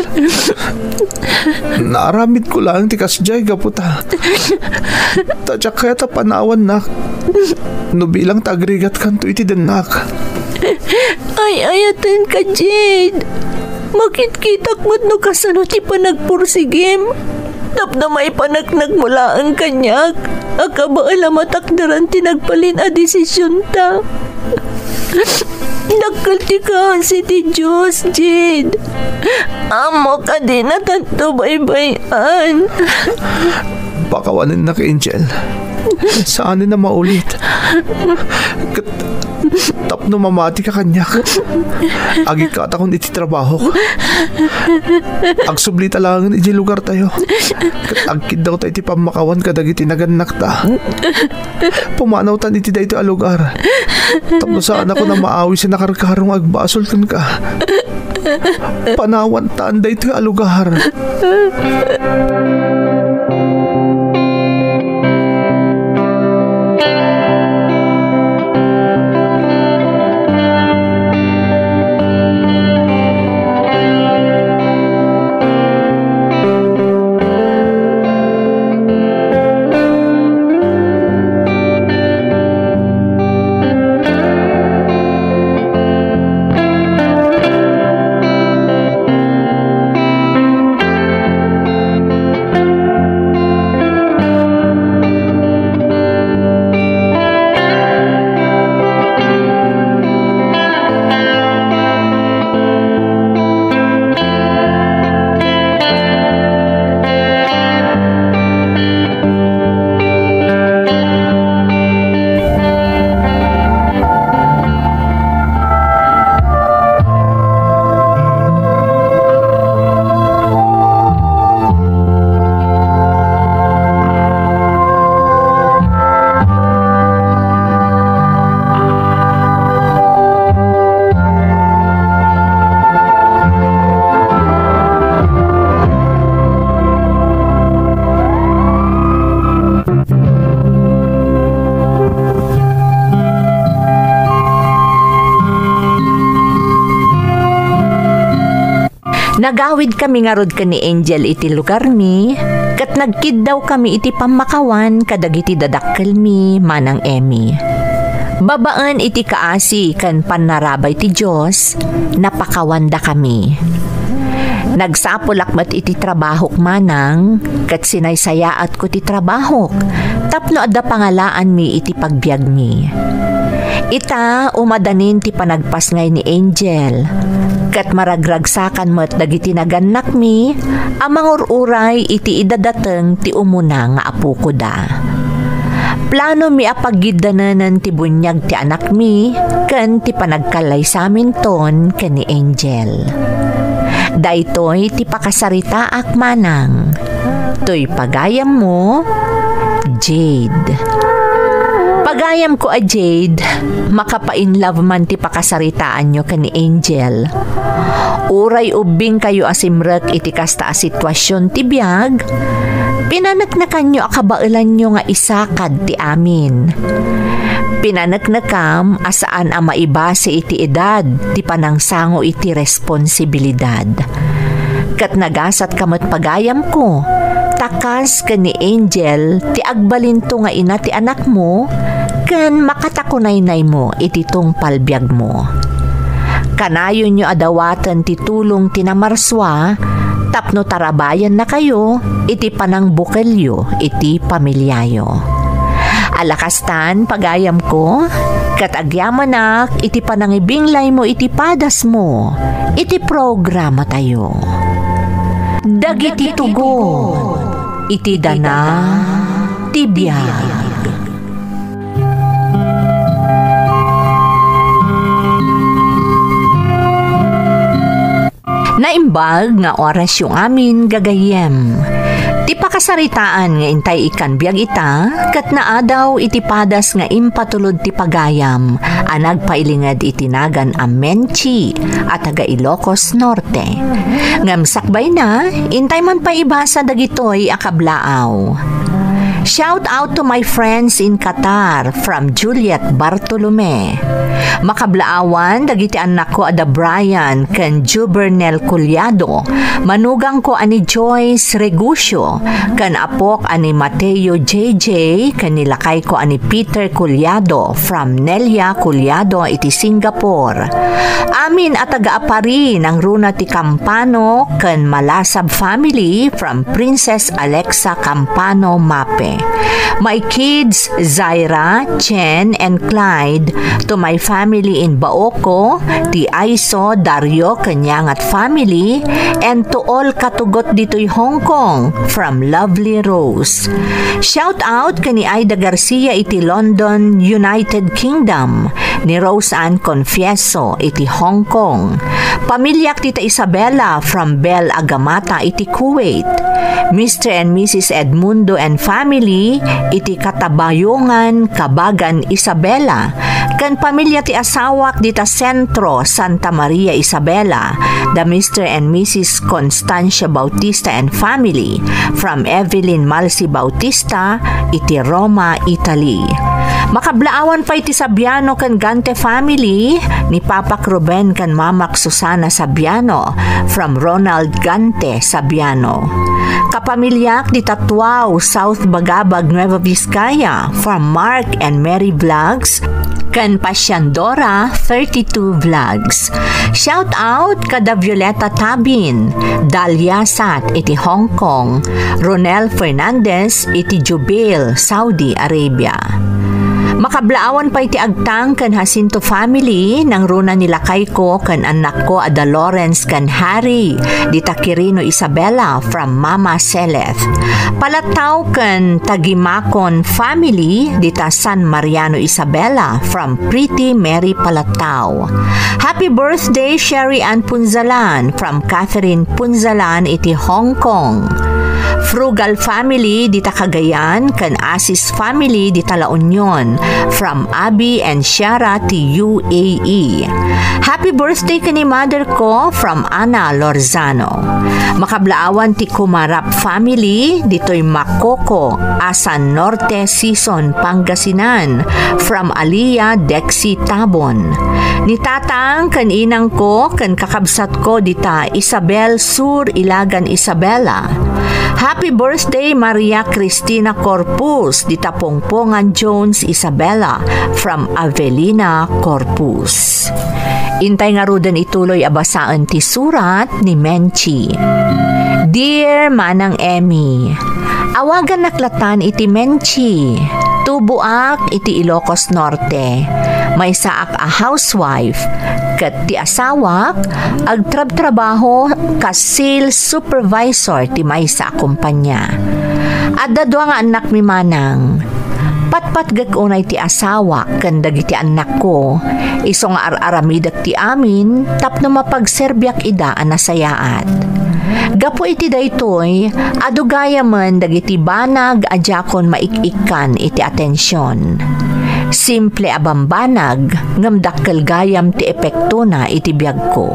Naaramid ko lang ti kasjay gaputa. Tadyak kaya ta panawan nak. Nubilang tagrigat kanto iti denak. Ay ayatan ka, Jade. Makit-kitak mo't no kasano ti panagpursigim. Tapno may panagnag mula ang kanyak. Akaba alamatakdaran ti nagpalin a desisyon ta. Nagkalti ka si ti Diyos, Jade. Amo ka din na tanto baybayan. Pakawanin na ka, Angel. Saan na maulit? Tapno mamati ka kanyak. Agi ka takon iti trabaho. Agsubli talangan iti lugar tayo. Agkid daw tayo iti pamakawan kadag iti naganak ta. Pumanaw tan iti da ito a lugar. Tapno saan ako na maawi sa nakarkarong agbasol kan ka. Panawan taan da ito a lugar. Nagawid kami nga rod ka ni Angel iti lugar mi, kat nagkid daw kami iti pamakawan kadag iti dadakkel mi manang Emmy. Babaan iti kaasi kan panarabay ti Diyos, napakawanda kami. Nagsapulak iti trabahok manang, kat sinaysayaat ko ti trabahok, tapno adda pangalaan mi iti pagbiag mi. Ita umadanin ti panagpas ngay ni Angel, kat maragragsakan mo't dagiti naganak mi, amang ururay iti idadateng ti umuna nga apo ko da. Plano mi apagidananan ti bunyag ti anak mi, ken ti panagkalay sa amin ton ken ni Angel. Daytoy ti pakasaritaak manang. Toy pagayam mo, Jade. Pagayam ko a Jade, makapainlove man ti pakasaritaan nyo ken ni Angel. Uray ubing kayo asimrek iti kasta a sitwasyon ti biag, pinanagnakan nyo akabailan nyo nga isakad ti amin. Pinanagnakam asaan ang maibase iti edad ti panangsango iti responsibilidad. Kat nagasat kamot pagayam ko, takas ken ni Angel ti agbalinto nga ina ti anak mo, ken makatakunaynay mo iti tungpal biag mo. Kanayon nyo adawatan ti tulong tinamarswa, tapno tarabayan na kayo iti panang bukelyo iti pamilyayo. Alakastan pagayam ko, katagyaman iti panangibinglay mo iti padas mo, iti programa tayo. Dagiti tugon, iti dana, tibiyag. Naimbag nga oras yung amin gagayem. Ti pakasaritaan nga intay ikan biag ita, kat naadaw iti padas nga impatulod ti pagayam, anag pailingad itinagan a Menchi at taga Ilocos Norte. Ngamsakbay na, intay man pa ibasa dagitoy akablaaw. Shout out to my friends in Qatar from Juliet Bartolome. Makablaawan, dagiti anak ko ada Brian ken Jubernel Culiado. Manugang ko ani Joyce Regusio, ken apok ani Mateo JJ, ken nilakay ko ani Peter Culiado from Nelia Culiado iti Singapore. Amin at taga-apari ng runa ti Campano ken Malasab family from Princess Alexa Campano Mape. My kids, Zaira, Chen, and Clyde, to my family in Baoco, ti Aiso, Dario, Kanyangat family, and to all katugot dito'y Hong Kong, from Lovely Rose. Shout out kani Aida Garcia iti London, United Kingdom, ni Rose Ann Confieso iti Hong Kong. Pamilyak tita Isabella from Bel Agamata iti Kuwait. Mr. and Mrs. Edmundo and family iti Katabayungan, Kabagan, Isabela. Kan pamilya ti asawak dita Sentro, Santa Maria, Isabela. The Mr. and Mrs. Constancia Bautista and family from Evelyn Malsi Bautista iti Roma, Italy. Makablaawan pa iti Sabiano kan Gante family ni Papak Ruben kan Mamak Susana Sabiano from Ronald Gante Sabiano. Kapamilyak di Tatuao, South Bagabag, Nueva Vizcaya from Mark and Mary Vlogs kan Pasyandora 32 Vlogs. Shout out kada Violeta Tabin, Dalia Sat iti Hong Kong, Ronel Fernandez iti Jubail, Saudi Arabia. Makablaawan pa iti agtang kan Jacinto family nang runa nila kay ko kan anak ko ada Lawrence kan Harry dita Quirino Isabela from Mama Celeth. Palataw kan Tagimakon family dita San Mariano Isabela from Pretty Mary Palataw. Happy birthday Sherry Ann Punzalan from Catherine Punzalan iti Hong Kong. Frugal family dita Cagayan kan Asis family dita La Union from Abby and Shara ti UAE. Happy birthday kani mother ko from Ana Lorzano. Makablaawan ti Kumarap family dito'y Makoko, Asan Norte Season, Pangasinan from Aliyah Dexy Tabon. Ni tatang kan inang ko kan kakabsat ko dita Isabel Sur Ilagan Isabela. Happy Happy birthday Maria Cristina Corpus di Tapongpongan Jones Isabella from Avelina Corpus. Intay nga rudan ituloy abasaan ti surat ni Menchi. Dear Manang Emmy, awagan naklatan iti Menchi. Tubuak iti Ilocos Norte. May saak a housewife. Kat ti asawak, agtrab-trabaho ka sales supervisor ti may sa kumpanya. At dadwa nga anak mi manang. Patpat gakunay ti asawa kanda ti anak ko. Iso nga ar-aramidak ti amin tapno mapagserbiak ida anasayaat. Gapo iti daytoy, adugaya man dagiti banag adjakon maik-ikan iti atensyon. Simple abambanag ngam dakkel gayam ti epekto na iti biag ko.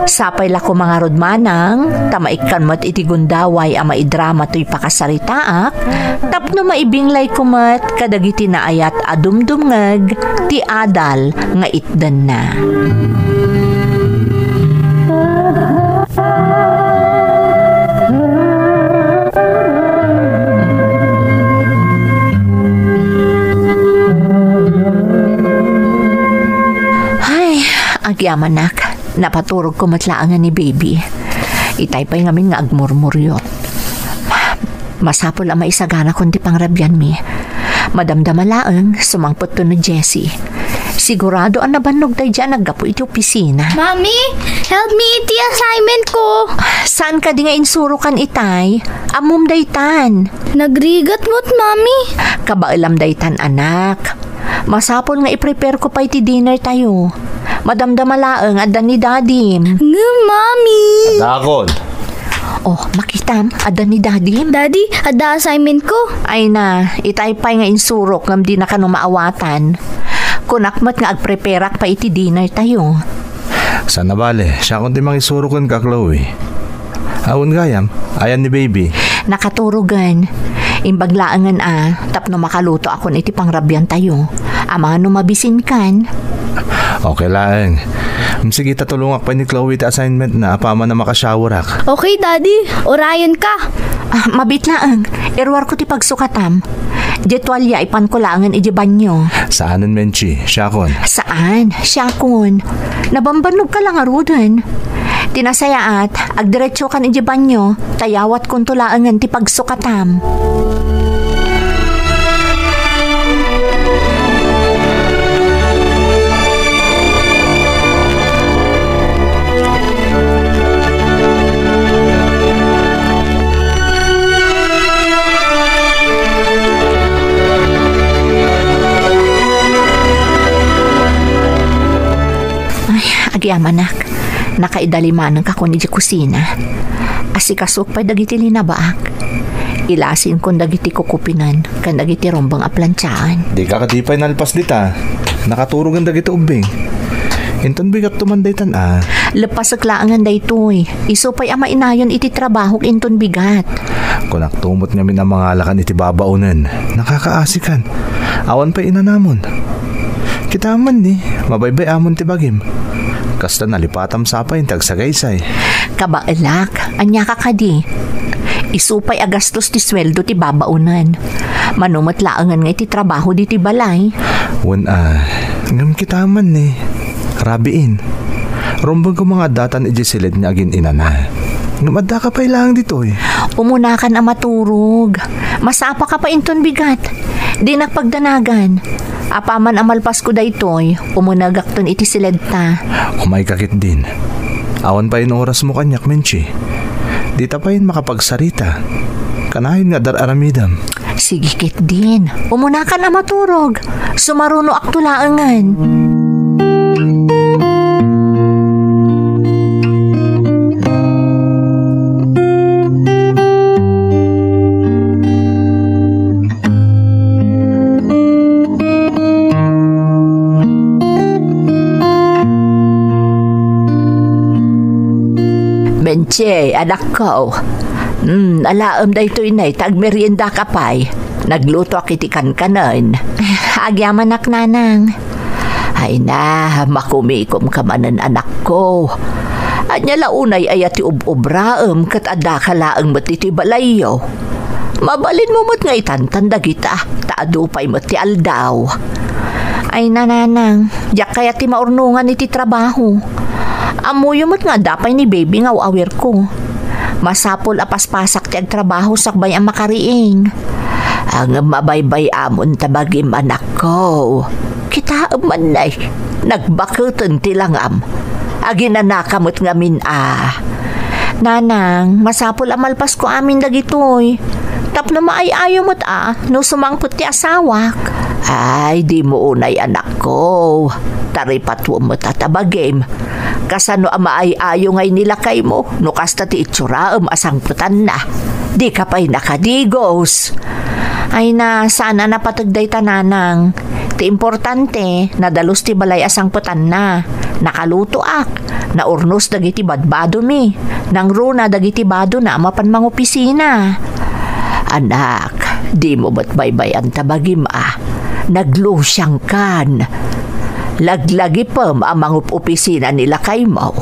Sapay la ko mga rodmanang, tamaikan mat iti gundaway a maidrama to'y pakasaritaak, tapno maibinglay ko mat kadagiti na ayat adumdumngag ti adal nga itdan na. Ay, agyaman nak. Napaturog ko matlaangan ni baby. Itay pa'y ngamin nga agmurmuryot. Masapol ang maisagana kundi pangrabyan mi. Madamdamalaang sumangpot to ni Jessie. Sigurado ang nabanog day dyan naggapo iti opisina. Mommy, help me iti assignment ko. Saan ka di nga insurukan itay? Amum daytan. Nagrigat mo't, Mommy. Kabailam daytan anak. Masapol nga i-prepare ko pa iti dinner tayo. Madamdamalaang adan ni Daddy. Mommy. Dakon. Oh, makitam, adan ni Daddy. Daddy, ada assignment ko. Ay na, itaypay nga insurok ngam di na ka no maawatan. Kunakmat nga agpreparak pa iti dinner tayo. Sana bale, siya kundi mangisurukon ka, Chloe. Awon gayam, ayan ni baby. Nakaturugan. Imbaglaangan tapno makaluto akon iti pangrabyan tayo. Ama no mabisin kan. Okay lang. Sige, tatulungak pa ni Chloe ti assignment na apama na makashowerak. Okay, Daddy. Orayon ka. Mabitlaang. Irwar ko ti pagsukatam. Jetwalya ipan ko langan iti banyo. Saanan, Menchi? Siyakon? Saan? Siyakon. Nabambanog ka lang arudan. Tinasayaat, agdiretso kan iti banyo, tayawat kong tulaangan ti pagsukatam. Agyaman nak, nakaidalimanan ka ko ni di kusina. Asikasok pa dagiti linabaak. Ilasin kon dagiti kukupinan, kan dagiti rombang aplantsaan. Di ka katipay nalpas dita. Nakaturugan dagiti ubing. Inton bigat tumanday tan Lepas aglaangan daytoy. Isupay ama inayon iti trabaho inton bigat. Kung naktumot nga minamangalakan iti babaunan, nakakaasikan. Awan pa inanamon. Kita man ni, mabaybay amon ti bagim. Kasta nalipatam sapay tagsagaysay. Kabailak, anya ka kadi. Isupay agastos ti sweldo ti babaunan. Manumat laangan nga iti trabaho di ti balay. Wan ngam kita man ni. Rabiin. Rombang ko mga datan ijisilid niya agin inana. Ngam adda ka pa ilang dito eh. Umuna ka na maturog. Masapa ka pa inton bigat. Di nakpagdanagan. Apaman amalpas ko daytoy, umunagakton iti siledta. Umay kakit din. Awan pa oras mo kanyak, Menchi. Di ta pa makapagsarita. Kanahin nga dar-aramidam. Sige kit din. Umuna ka na maturog. Sumaruno aktulaangan. Menche, anak ko. Alaam da ito inay, tagmerienda ka pa'y. Nagluto akitikan kanan. Agyaman nak nanang. Ay na, makumikom ka manan anak ko. Anya launay ay ati ub-ubraem kat adda ka laeng met iti balayo. Mabalin mo met nga itantanda kita, taadupay met ti aldaw. Ay nananang, yak kaya ti maurnungan iti trabaho. Amuyo met nga dapay ni baby nga awir ko. Masapol apaspasak ti agtrabaho sakbay ang makariing. Ang mabaybay amon tabagim anak ko. Kita man nay, nagbakutan ti langam. Aginanakamot ngamin Nanang, masapol amalpas ko amin dagitoy. Tapno maayayo mo't no sumangpot ti asawak. Ay, di mo unay anak ko. Taripatwo mo tatabagim. Kasano ang maayayo ngay nilakay mo, no kasta ti itsuraam asangputan na. Di ka pa'y nakadigos. Ay na, sana napatagday tananang. Ti importante, nadalos ti balay asangputan na. Nakaluto naurnos dagiti badbado mi. Nang runa dagiti bado na mapan mga opisina. Anak, di mo ba't baybayan tabagim Naglusyang kan. Laglagi pa ang mga opisina nila kay mo.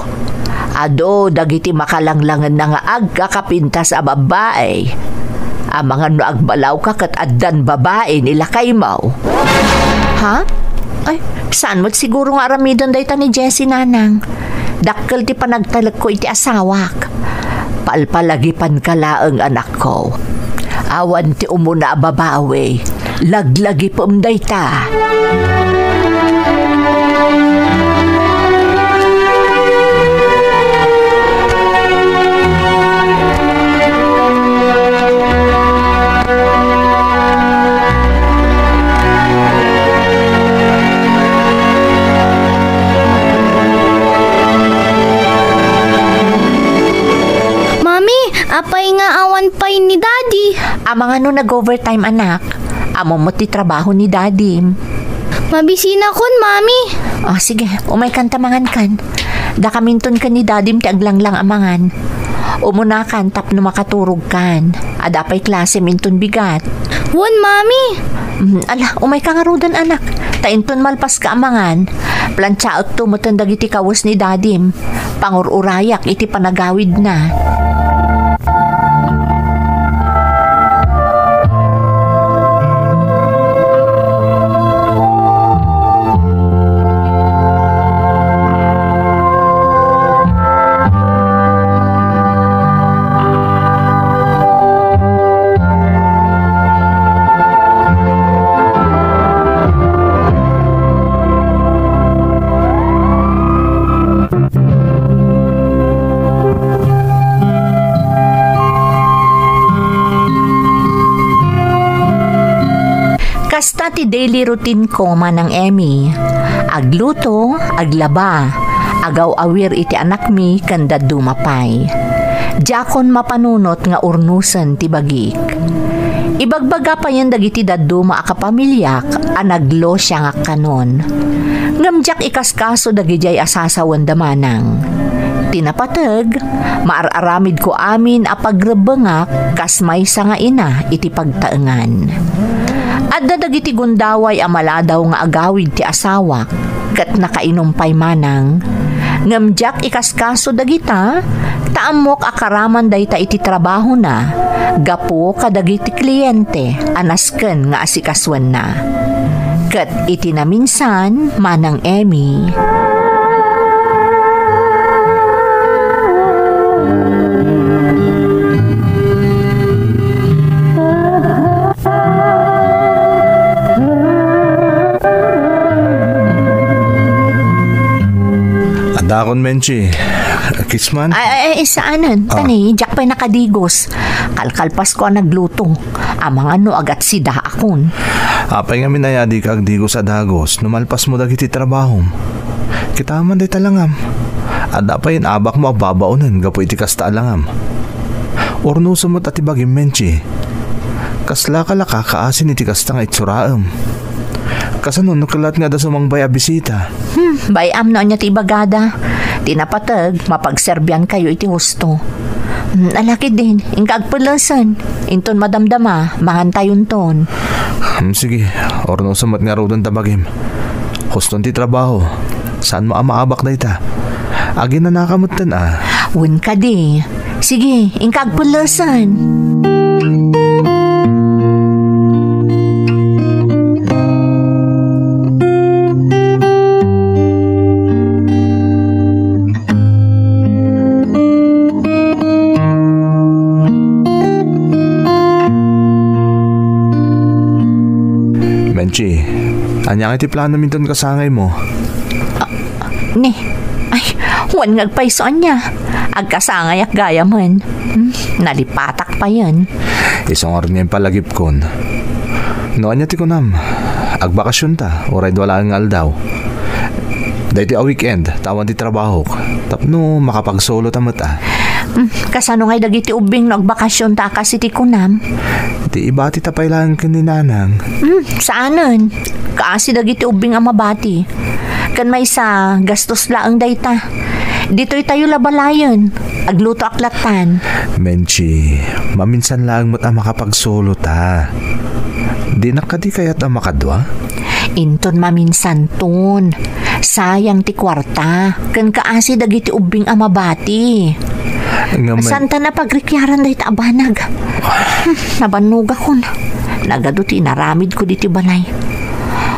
Ado, dagiti makalanglangan na nga agkakapintas a babae. Ang mga naagbalaw ka kat addan babae nila kay mo. Ha? Ay, saan mo't siguro nga aramidon dayta ni Jessie nanang? Dakkel ti panagtalag ko iti asawak. Palpalagipan ka laeng anak ko. Awan ti umuna babawe. Laglagi po dayta. Apay nga awan pay ni Daddy. Amang nag-overtime anak. Amo mo ti trabaho ni Daddy. Mabisina kon, Mami. Sige, umay kantamangan kan. Da kaminton ka ni Daddy ti aglanglang amangan. Umunakan tapno makaturog kan. Adapay klase minton bigat. Won, Mami. Ala, umay ka nga rudan anak. Tainton malpas ka amangan. Plantsaot tumutan dagiti kawas ni Daddy. Pangururayak iti panagawid na. Kasta ti daily routine ko manang Emmy. Agluto, aglaba, agaw awir iti anak mi kanda dumapay. Jakon mapanunot nga urnusan ti bagik. Ibagbaga pa yan dagiti daduma akapamilyak anaglo siya nga kanon. Ngamjak ikaskaso dagijay asasawan damanang. Tinapatag, maararamid ko amin apagrebengak kas may sa nga ina iti pagtaengan. Adda dagiti gundaway amaladaw nga agawid ti asawa ket nakainumpay manang. Ngamjak ikaskaso dagita, taamok akaraman dayta iti trabaho na, gapo kadagiti kliyente anasken nga asikaswan na. Ket iti na minsan manang Emmy. Dakon Menchi, kisman? Ay, saanan? Tani, jak pa'y nakadigos. Kalkalpas ko nagluto. Amang agat sida akon. Apay nga minayadi ka agdigos sa dagos, numalpas mo dagiti trabaho. Kita man day talangam. Ada pa yun abak mo babaunan, gapo iti kasta alangam. Orno sumot at ibagim Menchi. Kasla kalaka kaasin iti kasta nga itsuraam. Kasanon nukalat nga da sumang baya bisita. Bayam no niya ti ibagada. Tinapatag, mapagserbyan kayo iti husto. Alaki din, ingkag pulasan. Inton madamdama, mahantayon ton. Sige, orno sumot nga rodan tabagim. Huston ti trabaho. Saan mo amaabak na ita? Agi na nakamutan Wen ka di. Sige, ingkag pulasan. Menchi, anyang iti plano min doon kasangay mo? Ni, ay, wan ngagpaisoan niya. Agkasangay ak gaya man. Nalipatak pa yan. Isang oras ngayon palagip kon. Noan niya ti kunam. Agbakasyon ta, oray wala ang aldaw. Dahil a weekend, tawan ti trabaho. Tapno makapagsolo tamat Kasano ngay dagiti ubing nagbakasyon ta kasi ti kunam? Di ibati tapay lang kaninanang. Saanan? Kasi dagiti ubing ang mabati. Kan may sa gastos laang dayta. Dito'y tayo labalayan. Agluto aklatan. Menchi, maminsan lang mo't makapagsolo ta. Di na ka di kaya't makadwa? Inton maminsan ton. Sayang ti kwarta. Kan kaasi dagiti ubing ang mabati. Santa na pagrikyaran dahit abanag. Nabanog ako. Nagaduti naramid ko diti balay.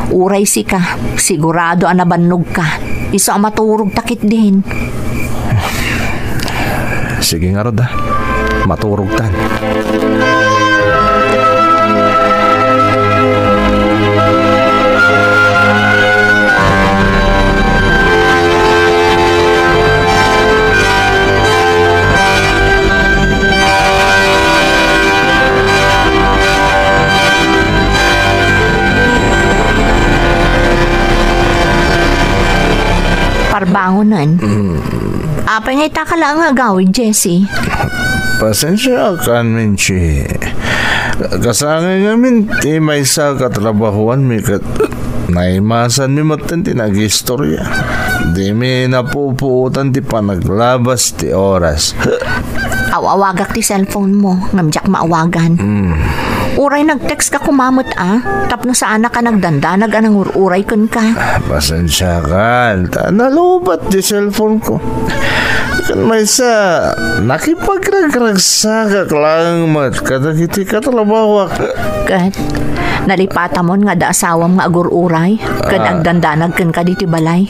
Uray si ka, sigurado ang nabanog ka. Isa ang maturog takit din. Sige nga Rod maturog tan. Parbangonan. Apay ngay taka lang nga gawin, Jessie. Pasensya ka, Menchi. Kasangay ngamin, ti may sa katrabahuan mi kat naimasan mi matan ti nag-istorya. Di mi napupuutan ti panaglabas ti oras. Awawagak ti cellphone mo, ngamjak maawagan. Uray nag-text ka kumamot tapno saan ka nagdandanag anang uray kun ka. Pasensya ka, nalubat ti cellphone ko. Kan may sa nakipagragragsagak lang mat kadagiti katalabawak. Kat, nalipata mo nga da asawam nga agur-uray kan agdandanag kan ka diti balay.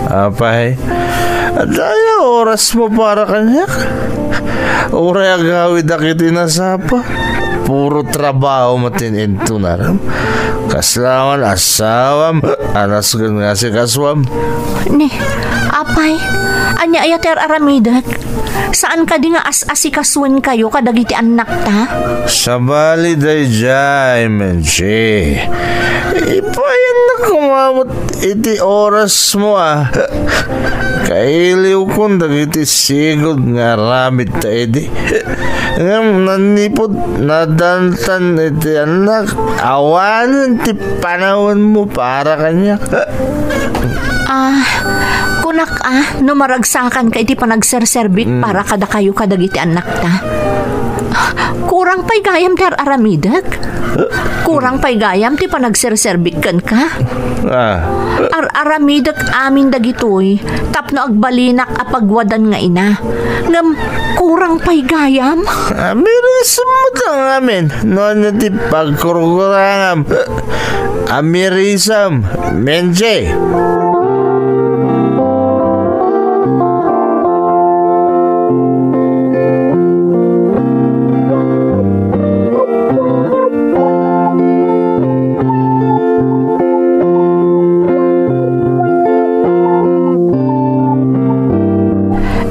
Apay, daya oras mo para kanyak. Uray agawid akiti nasapa. Puro trabaho matin-into na rin. Kaslawan, asawam, anas gan nga si kaswam. Ni, apay, anya ayater aramidak. Saan ka di nga as-asikaswan kayo kadagiti anak ta? Sa bali day jay, Menchi. Ipayan na kumamot iti oras mo Kailiw kong dagiti sigod nga ramit ta edi. Ngam nanipod nadantan iti anak. Awanan ti panahon mo para kanya. Kunak numaragsakan ka iti panagserserbik para kada kayo kadagiti anak ta. Kurang pa'y gayam ter aramidak? Kurang pa'y gayam ti panagserserbik kan ka? Aramidak amin dagitoy tapno agbalinak apagwadan nga ina. Ngam kurang pa'y gayam? Amirisam mo tang amin. Noon na ti pagkurkurangam. Amirisam. Menche.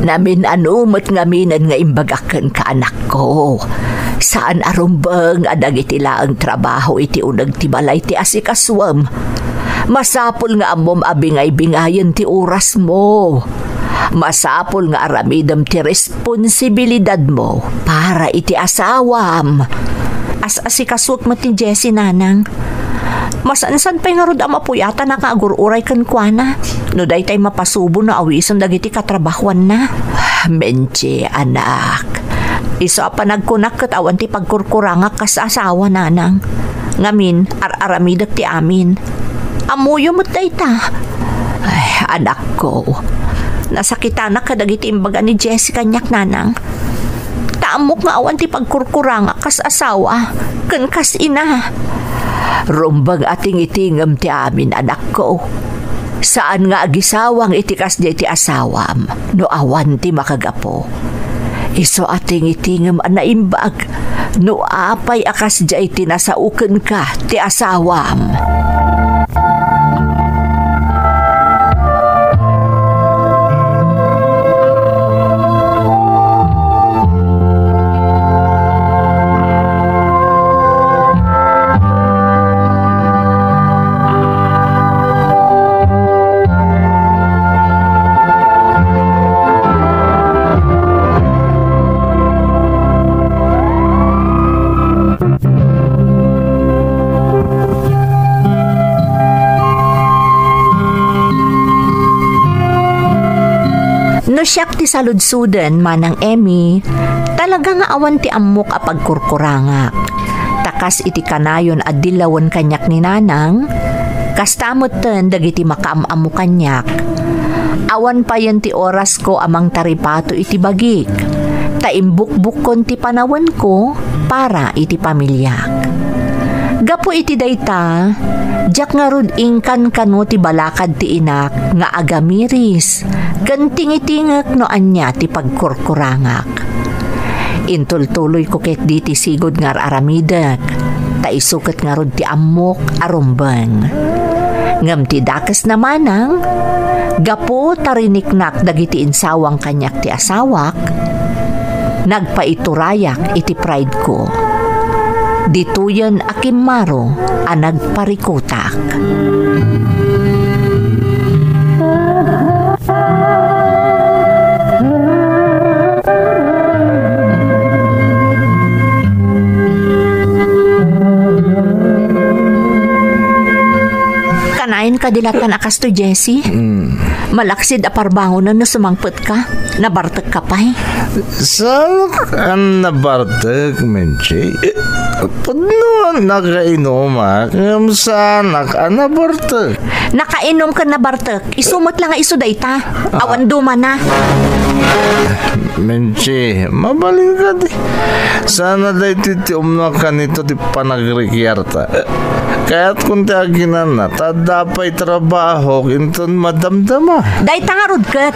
Namin anumot ngaminan nga imbagakan ka anak ko. Saan arumbang adagiti laang trabaho iti unag ti balay ti asikaswam. Masapol nga amom abingay-bingayan ti oras mo. Masapol nga aramidam ti responsibilidad mo para iti asawam. As-asikaswak mo ti Jessie nanang. Masansan pa'y nga rod ang mapuyata na kaagur-uray kan kwa na. No day tay mapasubo na awisan dagiti katrabahuan na. Menche, anak. Iso pa nagkunak kat awan ti pagkurkurangak kas asawa nanang. Ngamin, aramidak ti amin. Amuyo mo't day ta. Ay, anak ko. Nasakita na kadagiti imbaga ni Jessica nyak nanang. Taamok nga awan ti pagkurkuranga kas asawa, ken kas ina. Rumbag ating itingam ti amin anak ko. Saan nga agisawang itikas di ti asawam, no awan ti makagapo. Iso ating itingam anaimbag, no apay akas di ti nasauken ka ti asawam. No siyak ti saludsudan manang Emmy, talaga nga awan ti ammok a pagkurkurangak. Takas iti kanayon at dilawon kanyak ni nanang, kastamot ten dagiti makaamamu kanyak. Awan pa yan ti oras ko amang taripato iti bagik. Taimbukbukon ti panawan ko para iti pamilyak. Gapo iti dayta, jak nga rud ingkan kano ti balakad ti inak nga agamiris, gantingitingak no anya ti pagkurkurangak. Intultuloy ko ket di ti sigod nga aramidak, taisuket nga rud ti ammok arumbang. Ngam ti dakas namanang, gapo tariniknak dagiti insawang kanyak ti asawak, nagpaiturayak iti pride ko. Dituyan akimaro a nagparikutak. Kanain kadilatan akas to Jessie? Malaksid aparbangon na sumangpet ka? Nabartek ka pa'y? Saan ka nabartek, Menchi? Pano nakainom sana ka nabartek? Nakainom ka nabartek? Isumot lang nga iso dayta. Awan duma na. Menchi, mabaling ka di. Sana day titium na ka nito di panagrikyarta. Kaya't kung taginan na, tadapay trabaho, kinton madamdama. Day tangarod kat.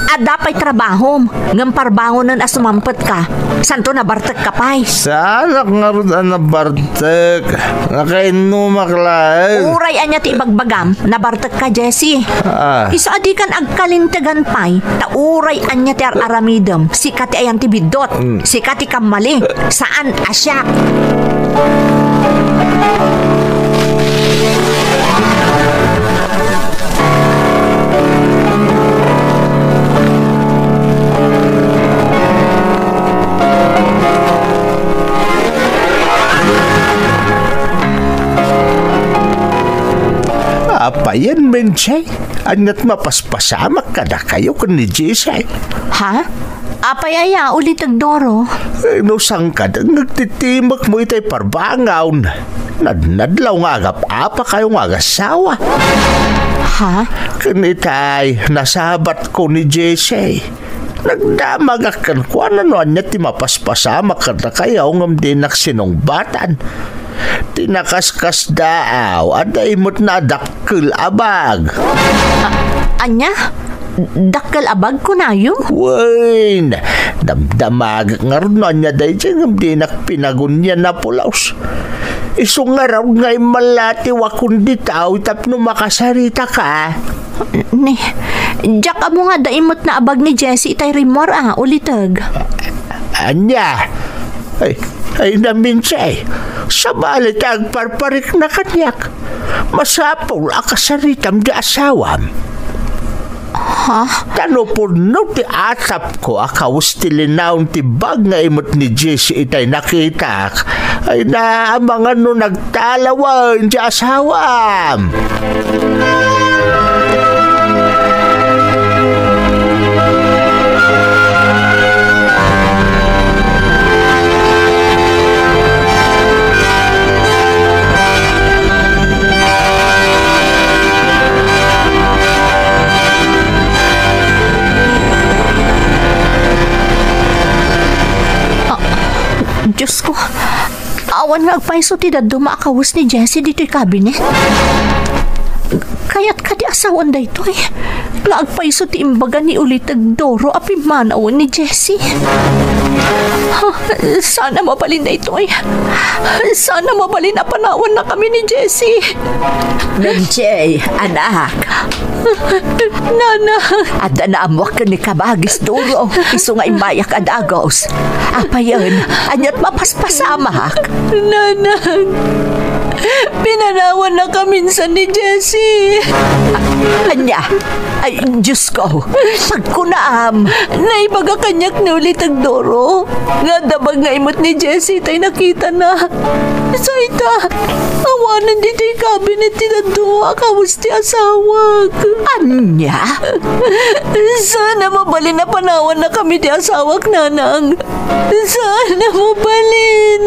At dapay trabahom. Ngamparbangon na sumampet ka. Santo nabartek ka pa'y? Saanak nga rin nabartek. Nakainumak lang. Uray anya ti ibagbagam. Nabartek ka, Jessie. Iso adikan agkalintagan pa'y. Tauray anya ti aramidam. Sikat ti ayan ti bidot. Sikat ti kamali. Saan asyak? Apa yan, Menche? Anyat mapaspasamak ka na kayo kun ni Jisay. Ha? Apayaya ulit agdoro? No sang ka nagtitimak mo itay parbangaw. Nadnadlaw nga agap-apa kayo nga agasawa. Ha? Kanitay, nasabat ko ni Jisay. Nagdamagakan ko ano anya ti mapaspasamak ka na kayo ngam din naksinongbatan. Tinakaskas daaw at imot na dakkel abag. Anya? Dakkel abag ko na yun? Wain, damdamag nga rin na niya dahil siyang di nakpinagunya na pulaos. Iso nga raw nga'y malati wakun di tao tapno makasarita ka. Ne, Jack mo nga daimot na abag ni Jessie itay rimor ulitag. Anya? Ay namin siya sa balit ang parparik na kanyak. Masapol akasaritam di asawam. Ha? Tano po no ti atap ko akawas ti linaon ti bag nga imot ni Jessie itay nakita ay naamangan no nagtalawan di asawam. Awan nga agpaiso ti daddo maakawos ni Jessie dito'y cabinet. Kaya't kadi asawan da ito eh. Nga agpaiso ti imbaga ni Ulitag Doro api manawon ni Jessie. Sana mabalin na ito eh. Sana mabalin na panawan na kami ni Jessie. Benjay, anak. Nana. At naamwak ka ni Kabagis Doro. Iso nga imayak adagos. Apa yun? Anyat mapaspasamak. Nanang. Pinanawan na kami minsan ni Jessie. Anya? Ay, Diyos ko. Pagkunaam. Naibaga kanyak ni Ulitag Doro. Nga dabag nga imot ni Jessie tay nakita na. Saita, awanan dito yung cabinet ni Dado. Akawos ti asawag. Anya? Sana mabalin na panawan na kami ti asawag, Nanang. Sana mabalin.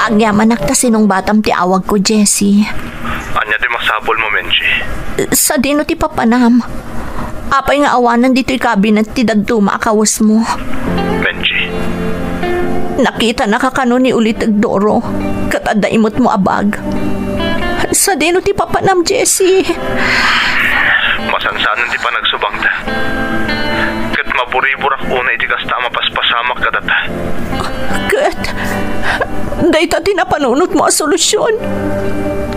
Ang yaman nakta sinong batam ti awag ko, Jessie. Anya di magsapol mo, Menchi. Sa dino ti papanam. Apay nga awanan dito'y cabinet ti dadto maakawas mo. Menchi. Nakita nakakano ni Ulitag Doro. Katada imot mo abag. Sa dino ti papanam, Jessie. Masansanan di pa nagsubang ta. Kat mapuriburak una iti kasta mapaspasamak ka data. Kat, day ta tinapanunot mo a solusyon.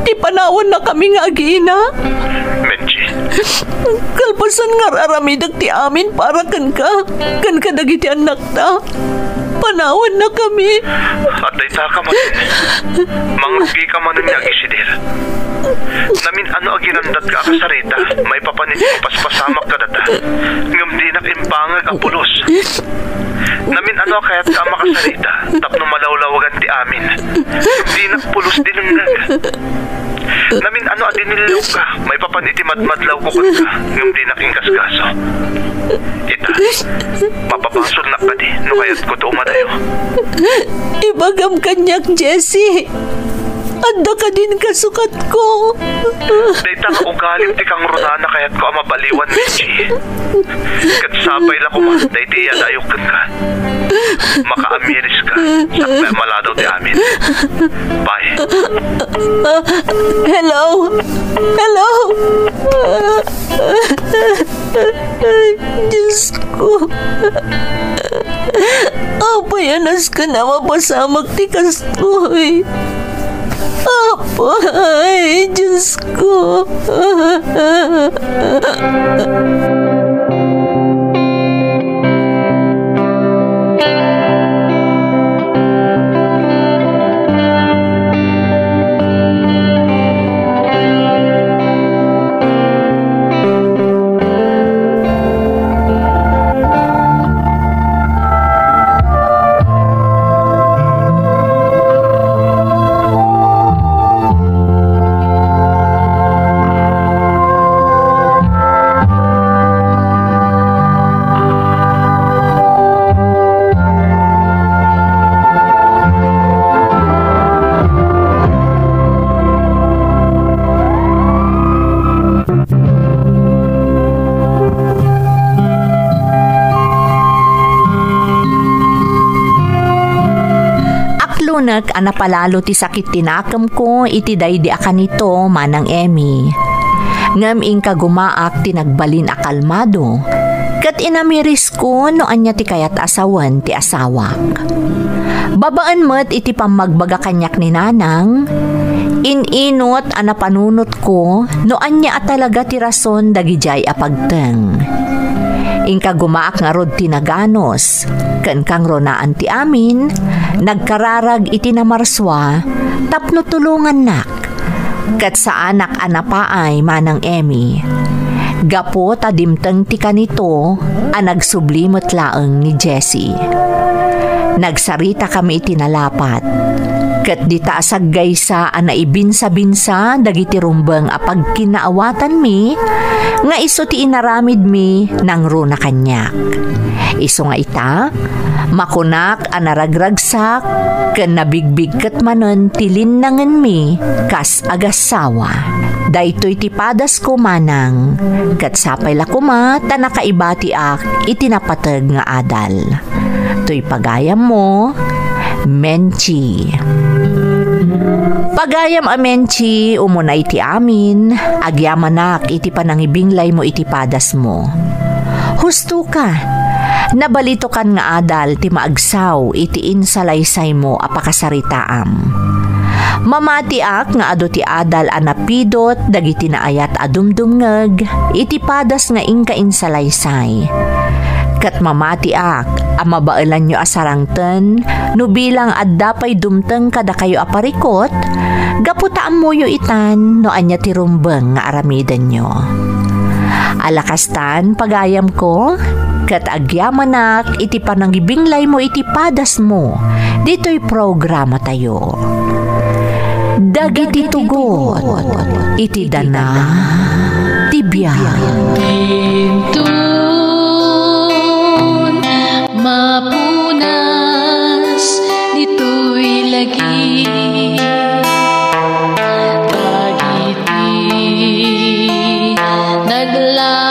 Di panawan na kami nga agina. Menchi. Kalpasan nga raramidag ti amin para kan ka dagiti anak ta. Panawan na kami. At day ta ka man. Mangagi ka man niya isidir. Namin ano agirandat ka akasarita. May papanit paspasamak ka data. Ngam di nakimpangag ang pulos. Namin ano kaya't ka makasarita. Tapno malawlawagan ti amin. Di nakpulos din ang nag. Namin ano adinilaw ka. May papaniti madmadlaw ko ka. Ngam di nakingkaskaso. Ita, mapapasol na ka di. No kaya't ko to umadayo. Ibagam kanyak, Jessie. Anda ka din kasukat ko. Dayta ka ugalim ti kang runana kaya't ko amabaliwan, Menchi. Kat sabay la ko ma, dayti yan ayukan ka. Makaamiris ka. Sakbay maladaw ti amin. Bye. Hello? Hello? Diyos ko. Apayanas ka na mapasamag ti kastoy. Apay, Diyos ko. Nag anapalalo ti sakit tinakam ko iti daydi akan ito manang Emmy. Ngam ingka gumaak tinagbalin akalmado. Kat inamiris ko no anya ti kayat asawan ti asawak. Babaan mo't iti pamagbaga kanyak ni Nanang. Ininot anapanunot ko no anya at talaga ti rason dagijay apagteng. Ingka gumaak nga rod tinaganos. Ken kang ronaan ti amin, nagkararag iti namarswa, tapno tulungan nak. Kat sa anak anapaay manang Emmy. Gapo tadimteng ti kanito, nagsublimot laeng ni Jessie. Nagsarita kami iti nalapat. Kat di taasag gaysa ana ibinsa-binsa dagiti rumbeng apag kinaawatan mi nga iso ti inaramid mi nang runa kanyak. Iso nga ita makunak anaragragsak ken nabigbig ket manen ti linnangen mi kas agasawa. Daytoy ti padas ko manang ket sapay la kuma ta nakaibati ak itinapateg nga adal. Toy pagayam mo, Menchi. Pagayam a Menchi, umunay ti amin, agyamanak iti panangibinglay mo iti padas mo. Husto ka, nabalito kan nga adal ti maagsaw iti insalaysay mo apakasaritaam. Mamatiak nga ado ti adal anapidot dagiti naayat adumdumngeg iti padas nga ingka insalaysay. Kat mamatiak amabaelan nyo asarangten no bilang adda pay dumteng kada kayo aparikot gaputaam mo yo itan no anya ti rumbeng nga aramidan nyo. Alakastan pagayam ko kat agyamanak iti panangibinglay mo iti padas mo dito'y programa tayo. Dagiti tugot iti dana tibiyang. Mapunas dito'y lagi dagiti nagla